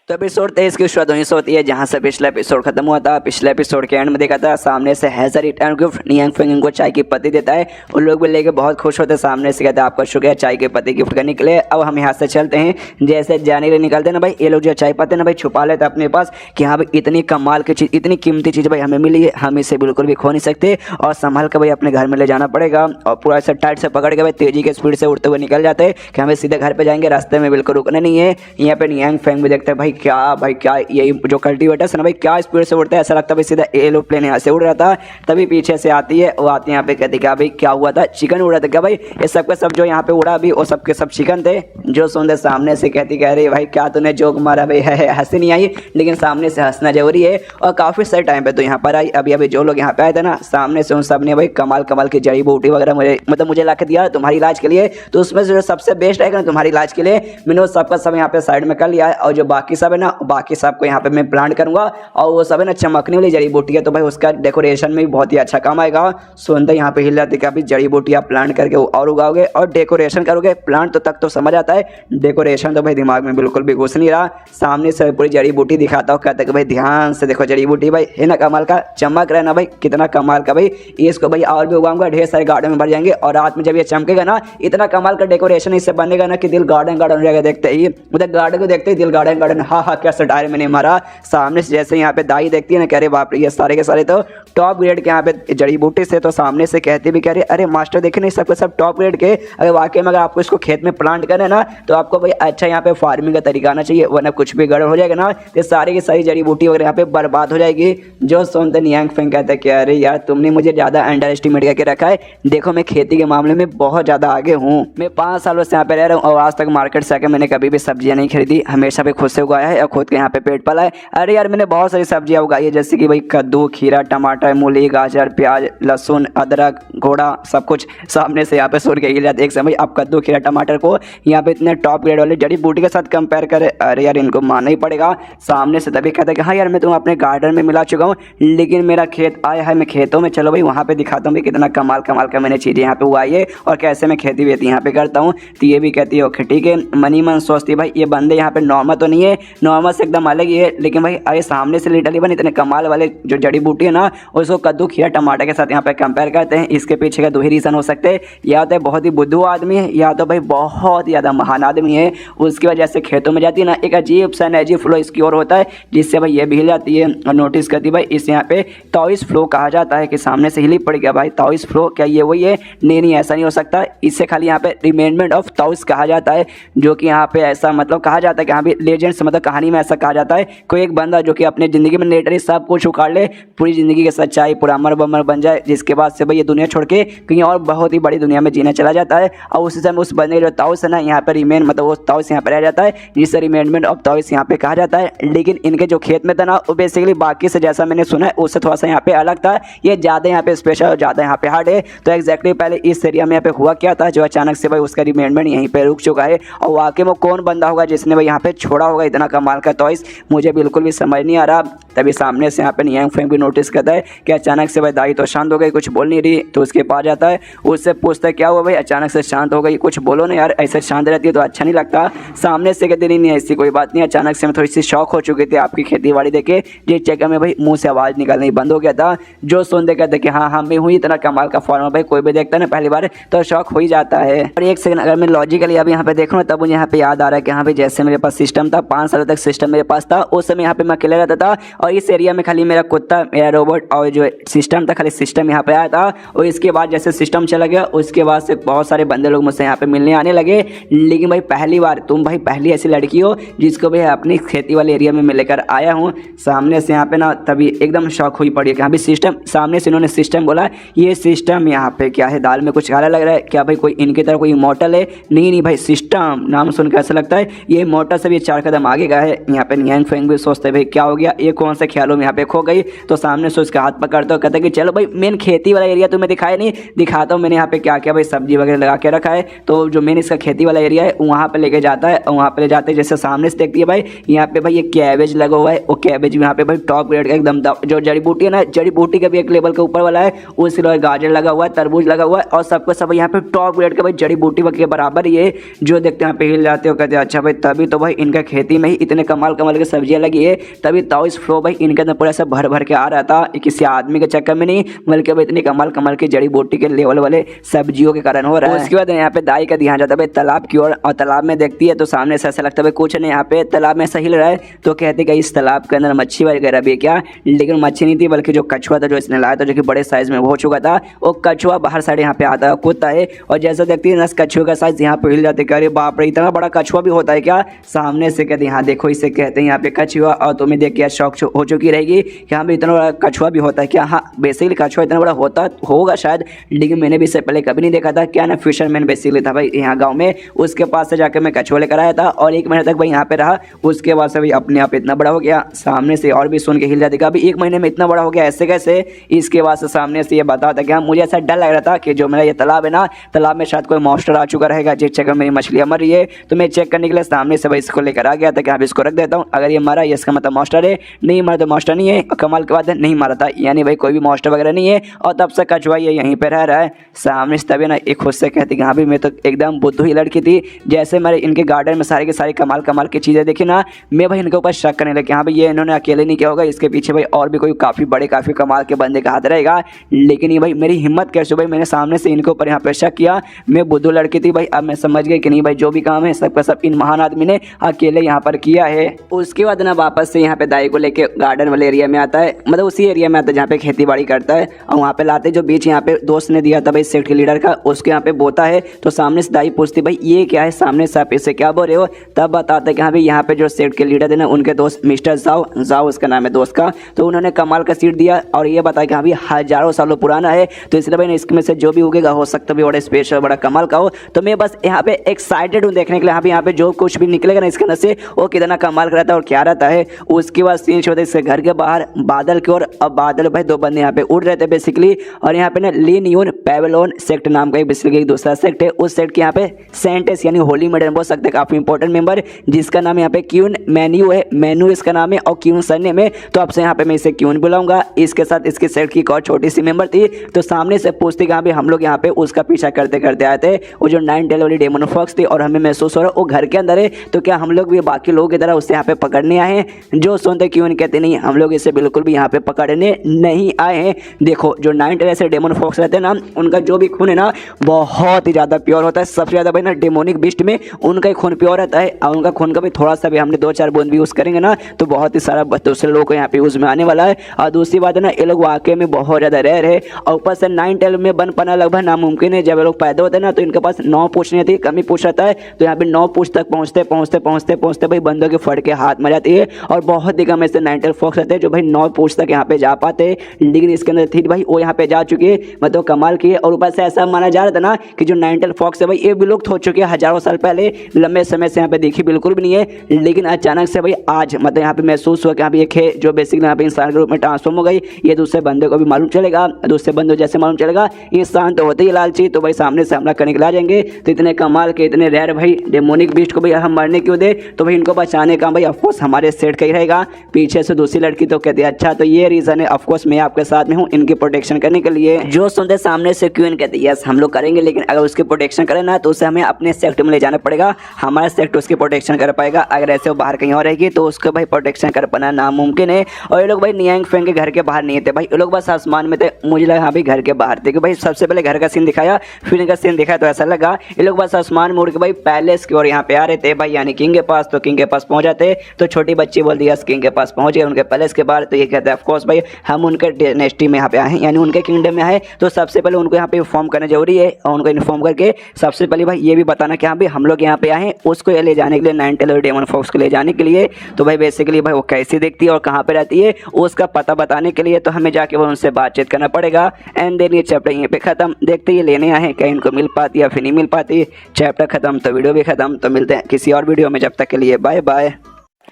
तो एपिसोड 23 की शुरुआत वहीं से होती है जहां से पिछला एपिसोड खत्म हुआ था। पिछले एपिसोड के एंड में देखा था सामने से has return gift Nyang Feng को चाय की पत्ती देता है। उन लोग भी लेके बहुत खुश होते हैं। सामने से कहते हैं आपका शुक्रिया चाय की पत्ती गिफ्ट करने के लिए। अब हम यहाँ से चलते हैं। जैसे जाने के लिए निकलते हैं ना भाई, ये लोग जो चाय पत्ती ना भाई छुपा लेते हैं अपने पास कि हाँ भाई इतनी कमाल की चीज़, इतनी कीमती चीज़ भाई हमें मिली है, हम इसे बिल्कुल भी खो नहीं सकते और संभाल कर भाई अपने घर में ले जाना पड़ेगा। और पूरा ऐसा टाइट से पकड़ के भाई तेजी के स्पीड से उड़ते हुए निकल जाते हैं कि हमें सीधे घर पे जाएंगे, रास्ते में बिल्कुल रुकना नहीं है। यहाँ पे नियांग फेंग भी देखते हैं भाई क्या यही जो कल्टीवेटर है ना भाई क्या स्पीड से उड़ता है, ऐसा लगता है भाई सीधा एरोप्लेन यहाँ से उड़ रहा था। तभी पीछे से आती है, वो आती है यहाँ पे कहती क्या भाई क्या हुआ था, चिकन उड़ रहा था क्या भाई, ये सबके सब जो यहाँ पे उड़ा अभी वो सबके सब चिकन थे। जो सुनते सामने से कहती कह रही भाई क्या तूने जोक मारा भाई, है हंसी नहीं आई लेकिन सामने से हंसना जरूरी है। और काफ़ी सारे टाइम पे तो यहाँ पर आई। अभी जो लोग यहाँ पे आए थे ना सामने से उन सब ने भाई कमाल की जड़ी बूटी वगैरह मुझे ला के दिया तुम्हारी इलाज के लिए। तो उसमें से जो सबसे बेस्ट है ना तुम्हारी इलाज के लिए मैंने सबका सब यहाँ पे साइड में कर लिया है। और जो बाकी सब है ना बाकी सब को यहाँ पे मैं प्लांट करूंगा और वो सब है ना चमकने वाली जड़ी बूटी है, तो भाई उसका डेकोरेशन में भी बहुत ही अच्छा काम आएगा। सुनते यहाँ पे हिल जाती कि जड़ी बूटी आप प्लांट करके और उगाओगे और डेकोरेशन करोगे। प्लांट तो तक तो समझ आता है, डेकोरेशन तो भाई दिमाग में बिल्कुल भी घुस नहीं रहा। सामने से पूरी जड़ी बूटी दिखाता हूँ, कहते कि भाई ध्यान से देखो जड़ी बूटी भाई है ना कमाल का, चमक रहा है ना भाई, कितना कमाल का भाई। इसको भाई और भी उगाऊंगा, ढेर सारे गार्डन में भर जाएंगे और रात में जब ये चमकेगा ना इतना कमाल का डेकोरेशन इससे बनेगा ना कि दिल गार्डन हो जाएगा देखते ही, मतलब गार्डन को देखते ही दिल गार्डन। हाँ क्या सटायर मैंने मारा। सामने से जैसे यहाँ पे दाई देखती है ना, कह रहे बाप रे ये सारे के सारे तो टॉप ग्रेड के यहाँ पे जड़ी बूटी से। तो सामने से कहती भी कह रही अरे मास्टर देखे नहीं सबके सब टॉप ग्रेड के। अगर वाकई में अगर आपको इसको खेत में प्लांट करें ना तो आपको भाई अच्छा यहाँ पे फार्मिंग का तरीका आना चाहिए, वरना कुछ भी गड़बड़ हो जाएगा ना ये सारी की सारी जड़ी बूटी वगैरह यहाँ पे बर्बाद हो जाएगी। जो सुनते नियांग फेंग कहते हैं कि अरे यार तुमने मुझे ज़्यादा अंडर एस्टिमेट करके रखा है। देखो मैं खेती के मामले में बहुत ज़्यादा आगे हूँ, मैं 5 सालों से यहाँ पे रह रहा हूँ और आज तक मार्केट से आकर मैंने कभी भी सब्जियाँ नहीं खरीदी, हमेशा भी खुद से उगाया है और खुद के यहाँ पे पेट पाला है। अरे यार मैंने बहुत सारी सब्जियां उगाई है जैसे कि भाई कद्दू, खीरा, टमाटर, मूली, गाजर, प्याज, लहसुन, अदरक, घोड़ा सब कुछ। सामने से यहाँ पे सुन के हिल जाते एक समय आप कद्दू, खीरा, टमाटर को यहाँ पे इतने टॉप ग्रेड वाले जड़ी बूटी के साथ कंपेयर करें, अरे यार इनको मानना ही पड़ेगा। सामने से तभी कहता है कि हाँ यार मैं तुम अपने गार्डन में मिला चुका हूँ लेकिन मेरा खेत आया है, मैं खेतों में चलो भाई वहाँ पे दिखाता हूँ भाई कितना कमाल का मैंने चीज़ें यहाँ पे उगाई है और कैसे मैं खेती वेती यहाँ पे करता हूँ। तो ये भी कहती है ओके ठीक है, मनी मन सोचती भाई ये बंदे यहाँ पे नॉर्मल तो नहीं है, नॉर्मल से एकदम अलग ही है, लेकिन भाई अरे सामने से लिटरली बन इतने कमाल वाले जो जड़ी बूटी है ना उसको कद्दू, खीरा, टमाटर के साथ यहाँ पे कंपेयर करते हैं। इसके पीछे का दो ही रीज़न हो सकते हैं, या तो बहुत ही बुद्धू आदमी है या तो भाई बहुत ज़्यादा महान आदमी है। उसकी वजह से खेतों में जाती है ना एक अजीब सा एनर्जी फ्लो इसकी ओर होता है जिससे भाई ये भी हिल जाती है और नोटिस करती है भाई इस यहाँ पे ताओइस्ट फ्लो कहा जाता है कि सामने से हिली पड़ गया भाई ताओइस्ट फ्लो, क्या ये वही है? नहीं ऐसा नहीं हो सकता, इससे खाली यहाँ पे रिमेंडमेंट ऑफ ताओइस्ट कहा जाता है, जो कि यहाँ पे ऐसा मतलब कहा जाता है कि हाँ भी लेजेंड्स मतलब कहानी में ऐसा कहा जाता है कोई एक बंदा जो कि अपने ज़िंदगी में लिटरली सब कुछ उखाड़ ले, पूरी ज़िंदगी की सच्चाई पूरा अमर बमर बन जाए, जिसके बाद से भाई ये दुनिया छोड़ के कहीं और बहुत ही बड़ी दुनिया में जीना चला जाता है। और उसी समय उस बंदे जो ताओस है ना यहाँ पर रिमेन मतलब वो ताओस यहाँ पर रह जाता है जिससे रिमेंडमेंट ऑफ ताओस यहाँ पे कहा जाता है। लेकिन इनके जो खेत में था ना वो बेसिकली बाकी से जैसा मैंने सुना है उससे थोड़ा सा यहाँ पे अलग था, ये ज़्यादा यहाँ पे स्पेशल और ज़्यादा यहाँ पे हार्ड है। तो एग्जैक्टली पहले इस एरिया में यहाँ पे हुआ क्या था जो अचानक से भाई उसका रिमेंडमेंट यहीं पे रुक चुका है और वाकई में कौन बंदा होगा जिसने भाई यहाँ पे छोड़ा होगा इतना कमाल का टॉयस, मुझे बिल्कुल भी समझ नहीं आ रहा। तभी सामने से यहाँ पे नियांग फेंग भी नोटिस करता है कि अचानक से भाई दाई तो शांत हो गई, कुछ बोल नहीं रही। तो उसके पास जाता है, उससे पूछता है क्या हुआ भाई अचानक से शांत हो गई, कुछ बोलो ना यार, ऐसे शांत रहती है तो अच्छा नहीं लगता। सामने से कहती नहीं ऐसी कोई बात नहीं, अचानक से मैं थोड़ी सी शौक हो चुकी थी आपकी खेती बाड़ी देखे, जिस जगह में भाई मुँह से आवाज़ निकलनी बंद हो गया था। जो सुनते कहते कि हाँ मैं हुई इतना कमाल का फॉर्मर भाई, कोई भी देखता ना पहली बार तो शौक हो ही जाता है। और एक सेकंड अगर मैं लॉजिकली अभी यहाँ पे देखूँ तब मुझे यहाँ पे याद आ रहा है कि हाँ भाई जैसे मेरे पास सिस्टम था 5 सालों तक सिस्टम मेरे पास था, उस समय यहाँ पे मैं अकेले रहता था और इस एरिया में खाली मेरा कुत्ता, मेरा रोबोट और जो सिस्टम था खाली सिस्टम यहाँ पे आया था। और इसके बाद जैसे सिस्टम चला गया उसके बाद से बहुत सारे बंदे लोग मुझसे यहाँ पे मिलने आने लगे। लेकिन भाई पहली बार तुम भाई पहली ऐसी लड़की हो जिसको भाई अपनी खेती वाले एरिया में मैं लेकर आया हूँ। सामने से यहाँ पे ना तभी एकदम शौक हुई पड़ी है कि हाँ भाई सिस्टम, सामने से इन्होंने सिस्टम बोला, ये सिस्टम यहाँ पे क्या है दाल में कुछ काला लग रहा है क्या भाई, कोई इनकी तरह कोई इमॉर्टल है? नहीं भाई सिस्टम नाम सुन के ऐसा लगता है ये इमॉर्टल से भी 4 कदम आगे का है। यहाँ पे नियांग फेंग भी सोचते भाई क्या हो गया, ये कौन कौन से ख्यालों में यहाँ पे खो गई। तो सामने से उसका हाथ पकड़ता है, कहता है कि चलो भाई मेन खेती वाला एरिया तुम्हें दिखाया नहीं, दिखाता हूँ मैंने यहाँ पे क्या क्या भाई सब्जी वगैरह लगा के रखा है। तो जो मेन इसका खेती वाला एरिया है वहाँ पे लेके जाता है, और वहाँ पे ले जाते हैं जैसे सामने से देखती है भाई यहाँ पे भाई ये कैबेज लगा हुआ है। वो कैबेज यहाँ पे भाई टॉप ग्रेड का एकदम जो जड़ी बूटी है ना, जड़ी बूटी का भी एक लेवल के ऊपर वाला है, उस गाजर लगा हुआ है, तरबूज लगा हुआ है, और सबको सब यहाँ पे टॉप ग्रेड का भाई जड़ी बूटी के बराबर ये जो देखते हैं यहाँ पे हिल जाते हो, कहते हैं अच्छा भाई तभी तो भाई इनका खेती में ही इतने कमाल कमाल की सब्जियां लगी है, तभी तो इस फ्लो भाई इनके अंदर पूरा सब भर भर के आ रहा था, किसी आदमी के चक्कर में नहीं बल्कि भाई इतनी कमाल कमाल की जड़ी बूटी के लेवल वाले सब्जियों के कारण हो रहा है। उसके बाद यहाँ पे दाई का ध्यान जाता है तालाब की ओर, और तालाब में देखती है तो सामने से ऐसा लगता है कुछ नहीं, यहाँ पे तालाब में ऐसा हिल रहा है। तो कहते कि इस तालाब के अंदर मच्छी वगैरह भी क्या, लेकिन मच्छी नहीं थी बल्कि जो कछुआ था जो इसने लाया था, जो कि बड़े साइज में हो चुका था, वो कछुआ बाहर साइड यहाँ पे आता है, कूदता है, और जैसा देखती है ना कछुए का साइज यहाँ पे हिल जाते, अरे बाप रे इतना बड़ा कछुआ भी होता है क्या। सामने से कहते हैं हाँ देखो इसे कहते हैं यहाँ पे कछुआ, और तुम्हें देख के शौक हो चुकी रहेगी कि यहाँ पे इतना बड़ा कछुआ भी होता है क्या। हाँ बेसिकली कछुआ इतना बड़ा होता होगा शायद, लेकिन मैंने भी इससे पहले कभी नहीं देखा था। क्या ना फिशरमैन बेसिकली था भाई यहाँ गाँव में, उसके पास से जाकर मैं कछुआ लेकर आया था, और 1 महीने तक भाई यहाँ पे रहा। उसके बाद से भाई अपने आप इतना बड़ा हो गया, सामने से और भी सुन के हिल जाती अभी 1 महीने में इतना बड़ा हो गया ऐसे कैसे। इसके बाद से सामने से ये बताता कि मुझे ऐसा डर लग रहा था कि जो मेरा ये तालाब है ना, तालाब में शायद कोई मॉन्स्टर आ चुका रहेगा जिस जगह मेरी मछलियाँ मर रही है। तो मैं चेक करने के लिए सामने से भाई इसको लेकर आ गया था कि हाँ इसको रख देता हूँ, अगर ये मरा ये इसका मतलब मॉन्स्टर है, नहीं मरा तो मॉन्स्टर नहीं है। कमाल के बाद नहीं मारा था, यानी भाई कोई भी मॉन्स्टर वगैरह नहीं है, और तब से कछुआ ये यहीं पर रह रहा है। सामने से तभी ना एक खुद से कहती कि हाँ भाई मैं तो एकदम बुद्धू ही लड़की थी, जैसे मेरे इनके गार्डन में सारी की सारी कमाल कमाल की चीज़ें देखी ना, मैं भाई इनके ऊपर शक करने लगी हाँ भाई ये इन्होंने अकेले नहीं किया होगा, इसके पीछे भाई और भी कोई काफ़ी बड़े काफ़ी कमाल के बंदे का हाथ रहेगा। लेकिन ये भाई मेरी हिम्मत कैसे भाई, मैंने सामने से इनके ऊपर यहाँ पे शक किया, मैं बुद्धू लड़की थी भाई। अब मैं समझ गई कि नहीं भाई जो भी काम है सबका सब इन महान आदमी ने अकेले यहाँ पर किया है। उसके बाद ना वापस से यहाँ पे दाई को लेके गार्डन वाले एरिया में आता है, मतलब उसी एरिया में आता है जहाँ पे खेती बाड़ी करता है, और वहाँ पे लाते जो बीच यहाँ पे दोस्त ने दिया था भाई सेठ के लीडर का, उसके यहाँ पे बोता है। तो सामने से दाई पूछती भाई ये क्या है, सामने से आप इससे क्या बोल रहे हो। तब बताते कि हाँ भाई यहाँ पे जो सेठ के लीडर थे ना उनके दोस्त मिस्टर जाओ उसका नाम है दोस्त का, तो उन्होंने कमाल का सीट दिया, और ये बताया कि हाँ भाई हजारों सालों पुराना है, तो इसलिए भाई इसमें से जो भी उगेगा हो सकता है बड़ा स्पेशल बड़ा कमाल का हो। तो मैं बस यहाँ पे एक्साइटेड हूँ देखने के लिए, यहाँ पे जो कुछ भी निकलेगा ना इसके अंदर से वो कितना कमाल का रहता है और क्या रहता है। उसके बाद सीन होता है इसके घर के बाहर बादल की ओर, अब बादल भाई 2 बंदे यहाँ पे उड़ रहे थे बेसिकली, और यहाँ पे ना लिनियन पेवेलोन सेक्ट नाम का बेसिकली एक दूसरा सेक्ट है, उस सेक्ट के यहाँ पे सेंटेस यानी होली मेडल बोल सकते हैं काफी इंपॉर्टेंट मेंबर, जिसका नाम यहाँ पे क्यून मेन्यू है, मेनू इसका नाम है, और क्यून सरनेम है। तो अब से यहाँ पे मैं इसे क्यून बुलाऊंगा। इसके साथ इसके सेक्ट की एक और छोटी सी मेंबर थी, तो सामने से पूछती कि हम लोग यहाँ पे उसका पीछा करते करते आए थे, वो जो 9 टेल वाली डेमन फॉक्स थी, और हमें महसूस हो रहा है वो घर के अंदर है, तो क्या हम लोग भी बाकी लोगों की तरह उससे यहाँ पे पकड़ने आए हैं। जो सुनते क्यों कहते नहीं, हम लोग इसे बिल्कुल भी यहाँ पे पकड़ने नहीं आए हैं। देखो जो 9 टेल ऐसे डेमन फॉक्स रहते हैं ना, उनका जो भी खून है ना बहुत ही ज़्यादा प्योर होता है, सबसे ज़्यादा भाई ना डेमोनिक बीस्ट में उनका ही खून प्योर रहता है, और उनका खून का भी थोड़ा सा भी हमने 2-4 बूंद भी यूज़ करेंगे ना तो बहुत ही सारा दूसरे लोगों को यहाँ पे यूज़ में आने वाला है। और दूसरी बात है ना ये लोग वाकई में बहुत ज़्यादा रेयर है, और ऊपर से 9 टेल में बन पाना लगभग नामुमकिन है। जब ये लोग पैदा होते हैं ना तो इनके पास 9 पूछ नहीं थी, कमी पूछ रहता है, तो यहाँ पे 9 पूछ तक पहुँचते भाई बंदों के फट के हाथ में जाती है, और बहुत ही कम ऐसे 9 टेल फॉक्स रहते हैं जो भाई 9 पूछ तक यहाँ पे जा पाते, लेकिन इसके अंदर थी भाई वो यहाँ पे जा चुकी है, मतलब कमाल की है। और ऊपर से ऐसा माना जा रहा था ना कि जो 9 टेल फॉक्स है भाई ये विलुप्त हो चुके हैं हजारों साल पहले, लंबे समय से यहाँ पे देखी बिल्कुल भी नहीं है, लेकिन अचानक से भाई आज मतलब यहाँ पे महसूस हुआ कि यहाँ पे एक है जो बेसिकली यहाँ पे इंसान के रूप में ट्रांसफॉर्म हो गई। ये दूसरे बंदे को भी मालूम चलेगा, दूसरे बंदे जैसे मालूम चलेगा इंसान तो होते ही लालची, तो भाई सामने से हमला करने के लिए आ जाएंगे। तो इतने कमाल के इतने रेयर भाई डेमोनिक बीस्ट को भाई हम मरने क्यों दे, तो भाई इनको बचाने का भाई ऑफकोर्स हमारे सेट का ही रहेगा। पीछे से दूसरी लड़की तो कहती है अच्छा तो ये रीजन है, ऑफकोर्स मैं आपके साथ में हूँ इनकी प्रोटेक्शन करने के लिए। जो सुनते सामने से क्यों कहते यस हम लोग करेंगे, लेकिन अगर उसकी प्रोटेक्शन करें ना तो उसे हमें अपने सेक्ट में ले जाना पड़ेगा, हमारा सेक्ट उसकी प्रोटेक्शन कर पाएगा। अगर ऐसे वो बाहर कहीं और रहेगी तो उसको भाई प्रोटेक्शन कर पाना नामुमकिन है। और ये लोग भाई नियांग फेंग के घर के बाहर नहीं थे भाई, ये लोग बस आसमान में थे, मुझे लगा हाँ भाई घर के बाहर थे, कि भाई सबसे पहले घर का सीन दिखाया फिर इनका सीन दिखाया, तो ऐसा लगा ये लोग बस आसमान में उड़ के भाई पैलेस की ओर यहाँ पे आ रहे थे भाई, यानी किंग के पास। तो किंग के पास पहुंच जाते तो छोटी बच्ची बोल दिया किंग के पास पहुंच गए उनके पैलेस के बाहर। तो ये कहते हैं ऑफकोर्स भाई हम उनके डायनेस्टी में यहाँ पे आए, यानी उनके किंगडम में आए, तो सबसे पहले उनको यहाँ पे इन्फॉर्म करना जरूरी है, और उनको इन्फॉर्म करके सबसे पहले भाई ये भी बताना कि हाँ भाई हम लोग यहाँ पे आए उसको ले जाने के लिए, 9 टेल डेमन फॉक्स को ले जाने के लिए। तो भाई बेसिकली भाई वो कैसी दिखती है और कहाँ पे रहती है उसका पता बताने के लिए तो हमें जाके वो उनसे बातचीत करना पड़ेगा। एंड देन ये चैप्टर यहीं पे खत्म। देखते ये लेने आए क्या इनको मिल पाती या फिर नहीं मिल पाती। चैप्टर खत्म तो वीडियो भी खत्म। तो मिलते हैं किसी और वीडियो में, जब तक के लिए बाय बाय।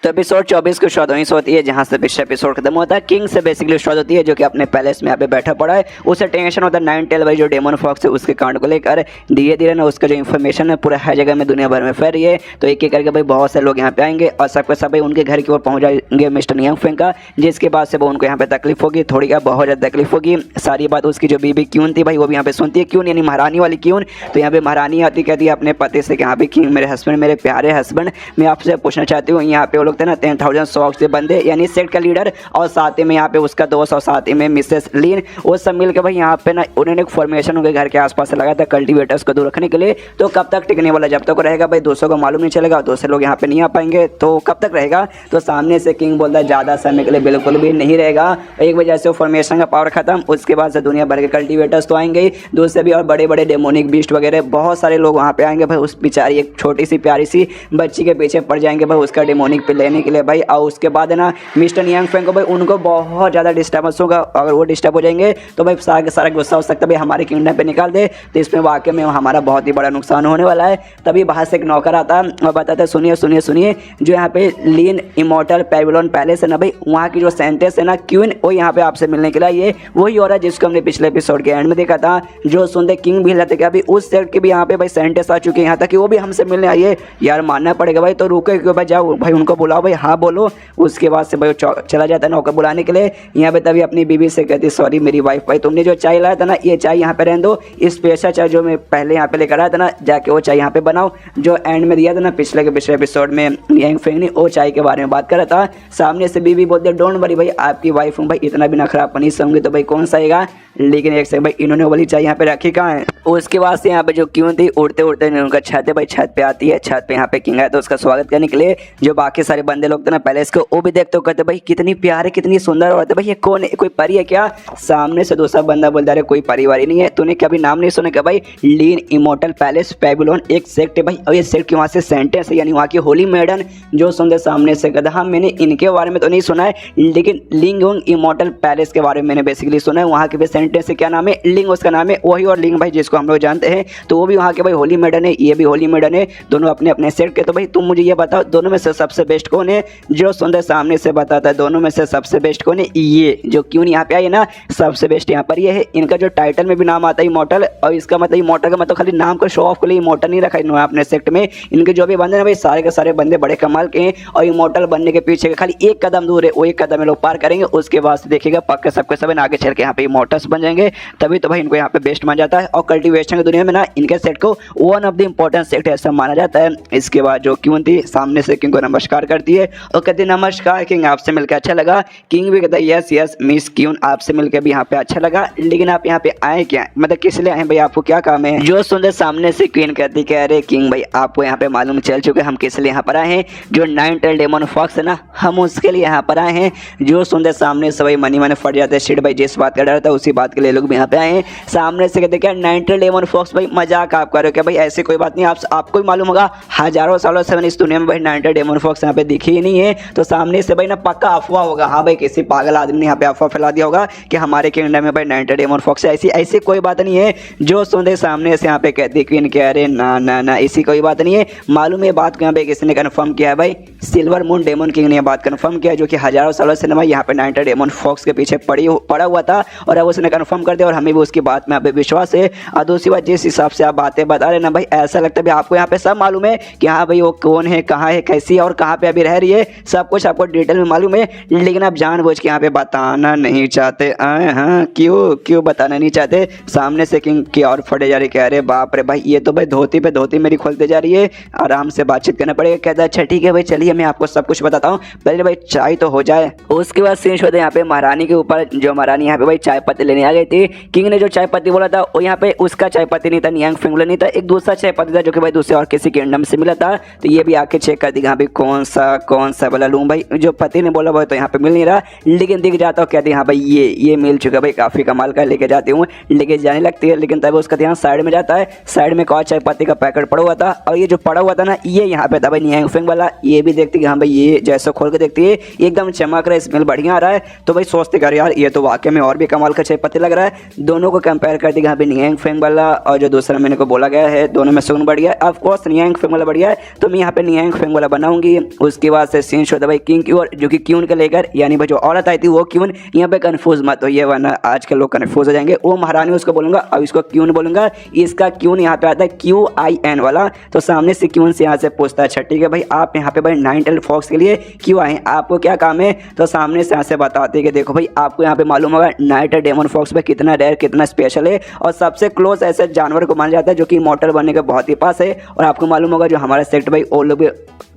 तो एपिसोड 24 की शुरुआत वहीं से होती है जहां से पिछला एपिसोड खत्म होता है। किंग से बेसिकली शुरुआत होती है जो कि अपने पैलेस में यहाँ पे बैठा पड़ा है। उसे टेंशन होता है नाइन टेल भाई जो डेमन फॉक्स है उसके कांड को लेकर। धीरे धीरे ना उसका जो इन्फॉर्मेशन है पूरा हर जगह में दुनिया भर में फैल रही है। तो एक एक करके भाई बहुत से लोग यहाँ पे आएंगे और सबके सब भाई उनके घर की ओर पहुंच जाएंगे मिस्टर नियांग फेंग का, जिसके बाद से वो उनको यहाँ पे तकलीफ होगी, थोड़ी क्या बहुत ज़्यादा तकलीफ होगी। सारी बात उसकी जो बीबी क्यून थी भाई वो भी यहाँ पे सुनती है, क्यून यानी महारानी वाली क्यून। तो यहाँ पे महारानी आती कहती है अपने पति से कि यहाँ पे किंग मेरे हस्बैंड, मेरे प्यारे हस्बैंड, मैं आपसे पूछना चाहती हूँ, यहाँ पे वो लोग थे ना 10,000 सॉक्स के बंदे यानी सेट का लीडर और साथ ही में यहाँ पे उसका दोस्त और साथ ही में मिसेस लीन, वो सब मिलकर भाई यहाँ पे ना उन्होंने एक फॉर्मेशन उनके घर के आसपास लगाया था कल्टीवेटर्स को दूर रखने के लिए। तो कब तक टिकने वाला, जब तक रहेगा भाई दूसरों को मालूम नहीं चलेगा, दूसरे लोग यहाँ पे नहीं आ पाएंगे, तो कब तक रहेगा। तो सामने से किंग बोलता है ज़्यादा समय के लिए बिल्कुल भी नहीं रहेगा। एक वजह से फॉर्मेशन का पावर खत्म, उसके बाद से दुनिया भर के कल्टीवेटर्स तो आएंगे, दूसरे भी और बड़े बड़े डेमोनिक बीस्ट वगैरह बहुत सारे लोग वहाँ पे आएंगे भाई। उस बेचारी एक छोटी सी प्यारी सी बच्ची के पीछे पड़ जाएंगे भाई उसका डेमोनिक पे लेने के लिए भाई। और उसके बाद है ना मिस्टर नियांग फेंग को भाई उनको बहुत ज़्यादा डिस्टर्बेंस होगा। अगर वो डिस्टर्ब हो जाएंगे तो भाई सारा गुस्सा हो सकता है भाई हमारे किंगडम पे निकाल दे, तो इसमें वाकई में हमारा बहुत ही बड़ा नुकसान होने वाला है। तभी बाहर से एक नौकर आता है और बताता है सुनिए सुनिए सुनिए, जो यहाँ पे लीन इमॉर्टल पेविलियन पैलेस है ना भाई, वहाँ की जो सेंटेस है ना क्वीन, वो यहाँ पे आपसे मिलने के लिए ये वही हो रहा है जिसको हमने पिछले एपिसोड के एंड में देखा था। जो सुनते किंग भी रहते कि अभी उस सेट के भी यहाँ पे भाई सेंटेस आ चुके हैं यहाँ तक कि वो भी हमसे मिलने आई है। यार मानना पड़ेगा भाई, तो रुके क्यों भाई, जाओ भाई उनको बुलाओ भाई, हाँ बोलो। उसके बाद से भाई चला जाता है नौकर बुलाने के लिए। यहाँ पे तभी अपनी बीवी से कहती सॉरी मेरी वाइफ, भाई तुमने जो चाय लाया था ना ये चाय यहाँ पे रहने दो, स्पेशल चाय जो मैं पहले यहाँ पे लेकर आया था ना जाके वो चाय यहाँ पे बनाओ, जो एंड में दिया था ना पिछले एपिसोड में नियांग फेंग ने वो चाय के बारे में बात कर रहा था। सामने से बीवी बोलते डोंट वरी भाई आपकी वाइफ हूँ भाई, इतना भी नखरा पनी समझे तो भाई कौन सा आएगा। लेकिन एक से भाई इन्होंने वाली चाय यहाँ पे रखी कहाँ है। उसके बाद से यहाँ पे जो क्यों थी उड़ते उड़ते उनका छत है भाई, छत पे आती है, छत पे यहाँ पे किंग आया तो उसका स्वागत करने के लिए जो बाकी सारे बंदे लोग थे ना पहले इसको वो भी देखते हो कहते भाई कितनी प्यारी कितनी सुंदर औरत है भाई, ये कौन है, कोई परी है क्या। सामने से दूसरा बंदा बोलता है कोई परिवार नहीं है, तूने कभी नाम नहीं सुना क्या भाई, लीन इमॉर्टल पैलेस पेविलियन एक सेक्ट है भाई, और ये सेक्ट की वहाँ से सेंटेंस है यानी वहाँ की होली मैडन। जो सुनते सामने से कहता हाँ मैंने इनके बारे में तो नहीं सुना है, लेकिन लिंग इमॉर्टल पैलेस के बारे में मैंने बेसिकली सुना है। वहाँ के भी सेंटेंस से क्या नाम है, लिंग उसका नाम है वही, और लिंग भाई जिसको हम लोग जानते हैं तो वो भी वहाँ के भाई होली मैडन है, ये भी होली मैडन है, दोनों अपने अपने सेट के। तो भाई तुम मुझे ये बताओ दोनों में से सबसे बेस्ट कौन है। जो सुंदर सामने से बताता है दोनों में से सबसे बेस्ट कौन है, ये जो क्यों यहाँ पे आई है ना सबसे बेस्ट यहाँ पर ये है। इनका जो टाइटल में भी नाम आता है इमॉर्टल, और इसका मतलब इमॉर्टल का मतलब खाली नाम को शो ऑफ के लिए इमॉर्टल नहीं रखा इन्होंने अपने सेक्ट में। इनके जो भी बंदे हैं भाई सारे के सारे बंदे बड़े कमाल के हैं, और इमॉर्टल बनने के पीछे खाली एक कदम दूर है, वो एक कदम लोग पार करेंगे उसके बाद से देखिएगा पक्का सबके सब आगे चल के यहाँ पे इमॉर्टल्स बन जाएंगे। तभी तो भाई इनको यहाँ पे बेस्ट माना जाता है, और कल्टीवेशन की दुनिया में ना इनके सेट को one of the important set ऐसा माना जाता है। इसके बाद जो क्यों थी सामने से किंग को नमस्कार करती है और कहती है नमस्कार किंग आपसे मिलकर अच्छा लगा। किंग भी कहता है यस यस मिस क्यून आपसे मिलकर भी यहाँ पे अच्छा लगा, लेकिन आप यहाँ पे आए क्या, मतलब किस लिए आए भाई, आपको क्या काम है। जो सुंदर सामने से क्वीन कहती है अरे किंग भाई आपको यहाँ पे मालूम चल चुके हम किस लिए यहाँ पर आए हैं, जो नाइन टेल डेमन फॉक्स है ना हम उसके लिए यहाँ पर आए हैं। जो सुंदर सामने से भाई मनी फट जाते हैं शिट भाई, जिस बात का डर था उसी बात के लिए लोग भी यहाँ पे आए हैं। सामने से कहते क्या नाइन टेल डेमन फॉक्स भाई मजाक आप कर रहे हो क्या भाई, ऐसे कोई बात नहीं, आपको भी मालूम होगा हजारों सालों से मैंने इस दुनिया में भाई नाइन टेल डेमन फॉक्स यहाँ पे दिखी ही नहीं है। तो सामने से भाई ना पक्का अफवाह होगा, हाँ भाई किसी पागल आदमी ने यहाँ पे अफवाह फैला दिया होगा कि हमारे किंगडम में भाई नाइन टेल डेमन फॉक्स है, ऐसी कोई बात नहीं है। जो सुंदर सामने से यहाँ पे कहती क्वीन के अरे ना ना ना ऐसी कोई बात नहीं है। मालूम है बात को यहाँ पे किसी ने कन्फर्म किया है भाई, सिल्वर मून डेमन किंग ने बात कन्फर्म किया, जो कि हजारों सालों से भाई यहाँ पे नाइन टेल डेमन फॉक्स के पीछे पड़ा हुआ था, और अब उसने कन्फर्म कर दिया और हमें भी उसकी बात में यहाँ पे विश्वास है। और दूसरी बात जिस हिसाब से आप बातें बता रहे ना भाई ऐसा लगता है आपको यहाँ पे सब मालूम है कि हाँ भाई वो कौन है, कहाँ है, कैसी है और कहाँ पे अभी रह रही है, सब कुछ आपको डिटेल में मालूम है, लेकिन आप जानबूझ के यहाँ पे बताना नहीं चाहते। हाँ क्यों बताना नहीं चाहते। सामने से किंग की और फटे जा रही, कह रहे बाप रे भाई ये तो भाई धोती पे धोती मेरी खोलते जा रही है, आराम से बातचीत करना पड़ेगा। कहता है अच्छा ठीक है भाई चलिए मैं आपको सब कुछ बताता हूँ, पहले भाई चाय तो हो जाए। उसके बाद सीन होता है यहाँ पे महारानी के ऊपर, जो महारानी यहाँ पे भाई चाय पत्ती लेने आ गई थी। किंग ने जो चाय पत्ती बोला था वो यहाँ पे उसका चाय पत्ती नहीं था, नियांग फेंग नहीं था, एक दूसरा चाय पत्ती था जो कि भाई दूसरे और किसी किंगडम से मिला था। तो ये भी आके चेक कर दी यहाँ पे कौन सा वाला लूँ भाई, जो पति ने बोला भाई तो यहाँ पे मिल नहीं रहा, लेकिन दिख जाता हूँ कहती हाँ भाई ये मिल चुका भाई, काफी कमाल का, लेके जाती हूँ, लेके जाने लगती है। लेकिन तब उसका ध्यान साइड में जाता है, साइड में एक और चाय पत्ती का पैकेट पड़ा हुआ था, और ये जो पड़ा हुआ था ना ये यहाँ पे था भाई नियांग फेंग वाला, ये भी देखती है कि हाँ भाई ये जैसा खोल के देखती है एकदम चमक रहा है, स्मेल बढ़िया आ रहा है। तो भाई सोचते कर यार ये तो वाकई में और भी कमाल का चाय पत्ती लग रहा है। दोनों को कंपेयर करती है कि हाँ भाई नियांग फेंग वाला और जो दूसरा मैंने को बोला गया है दोनों में सुन बढ़िया है। ऑफकोर्स नियांग फेंग वाला बढ़िया है, तो मैं यहाँ पे नियांग फेंग वाला बनाऊंगी। उसके बाद से सीन होता है भाई किंग क्यून, जो कि क्यून को लेकर, यानी भाई जो औरत आई थी वो क्यून। यहाँ पे कंफ्यूज मत होइए वरना आजकल लोग कंफ्यूज हो जाएंगे। वो महारानी उसको बोलूंगा और इसको क्यून बोलूंगा। इसका क्यून यहाँ पे आता है QIN वाला। तो सामने से क्यून से यहाँ से पूछता है अच्छा ठीक है भाई आप यहाँ पे भाई नाइट टेल फॉक्स के लिए क्यों आए, आपको क्या काम है। तो सामने से यहाँ से बताते हैं कि देखो भाई आपको यहाँ पे मालूम होगा नाइट डेमन फॉक्स पे कितना रेयर कितना स्पेशल है और सबसे क्लोज ऐसे जानवर को माना जाता है जो कि इमॉर्टल बनने के बहुत ही पास है। और आपको मालूम होगा जो हमारा सेक्ट भाई वो लोग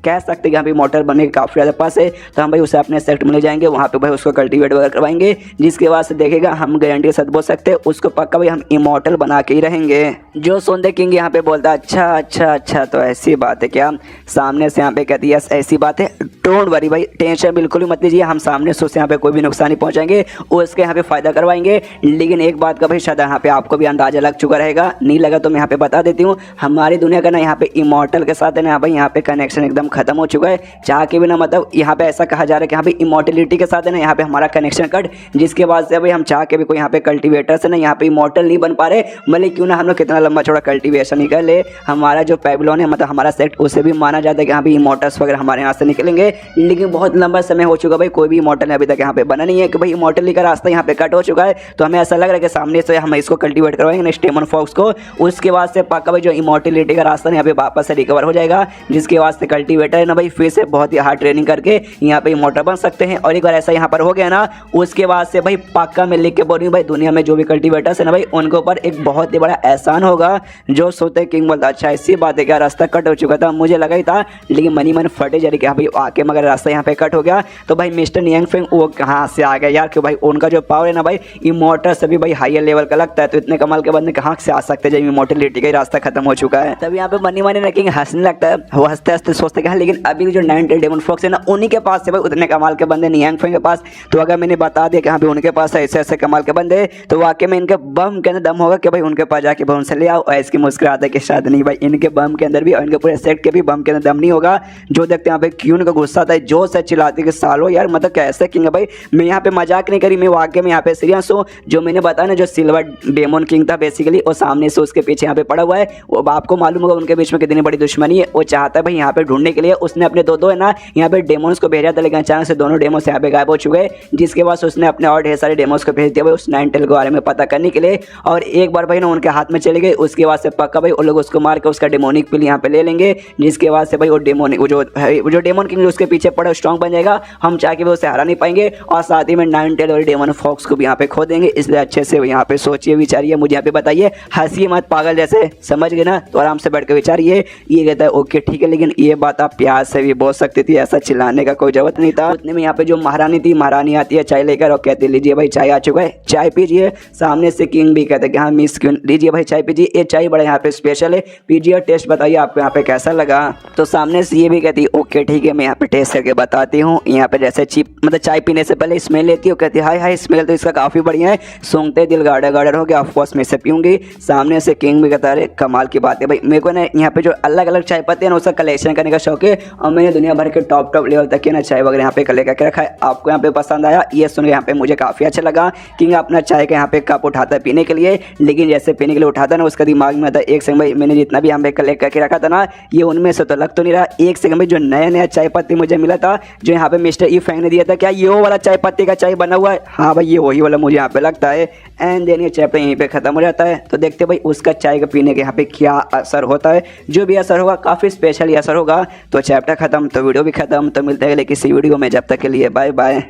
कह सकते हैं कि यहाँ पे इमॉर्टल बनने के काफ़ी ज़्यादा पास है। तो हम भाई उसे अपने सेक्ट में ले जाएंगे, वहाँ पे भाई उसको कल्टीवेट वगैरह करवाएंगे, जिसके बाद से देखेगा हम गारंटी के साथ बोल सकते हैं उसको पक्का भाई हम इमॉर्टल बना के ही रहेंगे। जो सोंदे किंग यहाँ पे बोलता है अच्छा अच्छा अच्छा तो ऐसी बात है क्या। सामने से यहाँ पे कहती है ऐसी बात है, डोंट वरी भाई टेंशन बिल्कुल ही मत लीजिए, हम सामने से उससे यहाँ पे कोई भी नुकसान नहीं पहुँचाएंगे, उसके यहाँ पे फ़ायदा करवाएंगे। लेकिन एक बात का भाई शायद यहाँ पे आपको भी अंदाजा लग चुका रहेगा, नहीं लगा तो मैं यहाँ पे बता देती हूँ। हमारी दुनिया का ना यहाँ पे इमॉर्टल के साथ है ना भाई यहाँ पे कनेक्शन एकदम खत्म हो चुका है। चाह के भी ना मतलब यहाँ पे ऐसा कहा जा रहा है कि यहाँ पे इमॉर्टलिटी के साथ है ना यहाँ पे हमारा कनेक्शन कट, जिसके बाद से भाई हम चाह के भी कोई यहाँ पे कल्टीवेटर से ना यहाँ पे इमॉर्टल नहीं बन पा रहे। भले क्यों ना हम लोग कितना लंबा चौड़ा कल्टीवेशन निकल ले, हमारा जो पैबलोन है मतलब हमारा सेट उसे भी माना जाता है कि यहाँ पे इमॉर्टल्स वगैरह हमारे यहाँ से निकलेंगे। लेकिन बहुत लंबा समय हो चुका भाई कोई भी इमॉर्टल अभी तक यहाँ पे बना नहीं है कि भाई इमॉर्टली का रास्ता यहाँ पे कट हो चुका है। तो हमें ऐसा लग रहा है कि सामने से हम इसको कल्टीवेट करवाएंगे नेक्स्ट डेमन फॉक्स को, उसके बाद से पक्का भाई जो इमॉर्टलिटी का रास्ता यहाँ पे वापस से रिकवर हो जाएगा, जिसके बाद से कल्टीवेटर है ना भाई फिर से बहुत ही हार्ड ट्रेनिंग करके यहाँ पे इमॉर्टल बन सकते हैं। और एक बार ऐसा यहाँ पर हो गया ना उसके बाद से भाई पक्का मैं लिख के बोल रही हूँ भाई दुनिया में जो भी कल्टीवेटर्स है ना भाई उनके ऊपर एक बहुत ही बड़ा एहसान होगा। जो सोते किंग बोलता अच्छा ऐसी बात है क्या, रास्ता कट हो चुका था मुझे लगा ही था, लेकिन मनी मन फटे जा रही कि भाई आके मगर रास्ता यहाँ पे कट हो गया। तो भाई मिस्टर नियांग फेंग वो कहाँ से आ गया यार, कि भाई उनका जो पावर है ना भाई इमॉर्टल से भी भाई हायर लेवल का लगता है। तो इतने कमाल के बंदे कहाँ से आ सकते हैं जब इमॉर्टलिटी का रास्ता खत्म हो चुका है। तब यहाँ पे मनी मनी किंग हंसने लगता है, वो हंसते हंसते सोचते क्या, लेकिन अभी जो नाइट टेल डेमन फॉक्स है ना उन्हीं के पास है भाई उतने कमाल के बंदे नियांग फेंग के पास। तो अगर मैंने बता दिया कि हाँ भाई उनके पास ऐसे ऐसे कमाल के बंदे, तो वाकई में इनके बम के अंदर दम होगा कि भाई उनके पास जाके भाई उनसे ले आओ। और इसकी मुस्कुराहट के शायद नहीं भाई इनके बम के अंदर भी और इनके पूरे सेट के भी बम के अंदर दम नहीं होगा। जो देखते हैं यहाँ पे क्यों का गुस्सा था जो से चिल्लाती कि सालो यार मतलब कैसे किंग है भाई, मैं यहाँ पे मजाक नहीं करी, मैं वाकई में यहाँ पे सीरियस हूँ। जो मैंने बताया ना जो सिल्वर डेमन किंग था बेसिकली और सामने से उसके पीछे यहाँ पे पड़ा हुआ है, वो आपको मालूम होगा उनके बीच में कितनी बड़ी दुश्मनी है। वो चाहता है भाई यहाँ पे ढूंढने के लिए, उसने अपने दो है ना यहाँ पे डेमोन्स को भेजा था, लेकिन अचानक से दोनों डेमोस यहाँ पे गायब हो चुके हैं, जिसके बाद उसने अपने और ढेर सारे डेमोस को भेज दिया भाई उस नाइट टेल के बारे में पता करने के लिए। और एक बार भाई ना उनके हाथ में चले गए, उसके बाद से पक्का भाई वो लोग उसको मार के उसका डेमोनिक पिल यहाँ पे ले लेंगे, जिसके बाद से भाई वो डेमोनिक वो जो डेमन किंग उसके पीछे पड़ा स्ट्रॉन्ग बन जाएगा, हम चाह के भी उसे हरा नहीं पाएंगे। और साथ ही में नाइट टेल और डेमन फॉक्स को भी यहाँ पे खो देंगे। इसलिए अच्छे से यहाँ पे सोचिए विचारिए, मुझे यहाँ पे बताइए, हंसिए मत पागल जैसे, समझ गए ना। तो आराम से बैठ के विचारिए। ये कहता है ओके ठीक है, लेकिन ये बात आप प्यार से भी बोल सकती थी, ऐसा चिल्लाने का कोई जरूरत नहीं था। उतने में यहाँ पे जो महारानी थी, महारानी आती है चाय लेकर और कहती लीजिए भाई चाय आ चुका है, चाय पीजिए। सामने से किंग भी कहते हैं कि हाँ मिस क्वीन लीजिए भाई चाय पीजिए, ये चाय बड़ा यहाँ पे स्पेशल है, पीजिए और टेस्ट बताइए आपको यहाँ पे कैसा लगा। तो सामने से ये भी कहती है ओके ठीक है मैं यहाँ पे टेस्ट करके बताती हूँ। यहाँ पे जैसे चिप मतलब चाय पीने से पहले स्मेल लेती है, कहती है हाय हाय स्मेल तो इसका काफ़ी बढ़िया है, सूंघते दिल गार्डर गार्डर हो गया, ऑफकोर्स मैं इसे पीऊँगी। सामने से किंग भी कहता है कमाल की बात है भाई, मेरे को ना यहाँ पे जो अलग अलग चाय पत्ती है ना उसका कलेक्शन करने का शौक है और मैंने दुनिया भर के टॉप लेवल तक के ना चाय वगैरह यहाँ पे कलेक्ट करके रखा है। आपको यहाँ पे पसंद आया ये सुन के यहाँ पे मुझे काफ़ी अच्छा लगा। किंग अपना चाय का यहाँ पे कप उठाता है पीने के लिए, लेकिन जैसे पीने के लिए उठाता ना उसका दिमाग में आता है एक सेकंड भाई मैंने जितना भी यहाँ पे कलेक्ट करके रखा था ना ये उनमें से तो लग तो नहीं रहा। एक सेकंड भाई जो नया नया चाय पत्ती मुझे मिला था जो यहाँ पे मिस्टर ई फैंग ने दिया था, क्या ये वो वाला चाय पत्ती का चाय बना हुआ है? हाँ भाई ये वही वाला मुझे यहाँ पे लगता है। एंड देन ये चैप्टर यहीं पे खत्म हो जाता है। तो देखते भाई उसका चाय का पीने के यहाँ पे क्या असर होता है, जो भी असर होगा काफ़ी स्पेशल असर होगा। तो चैप्टर खत्म तो वीडियो भी खत्म। तो मिलते हैं किसी वीडियो में, जब तक के लिए बाय बाय।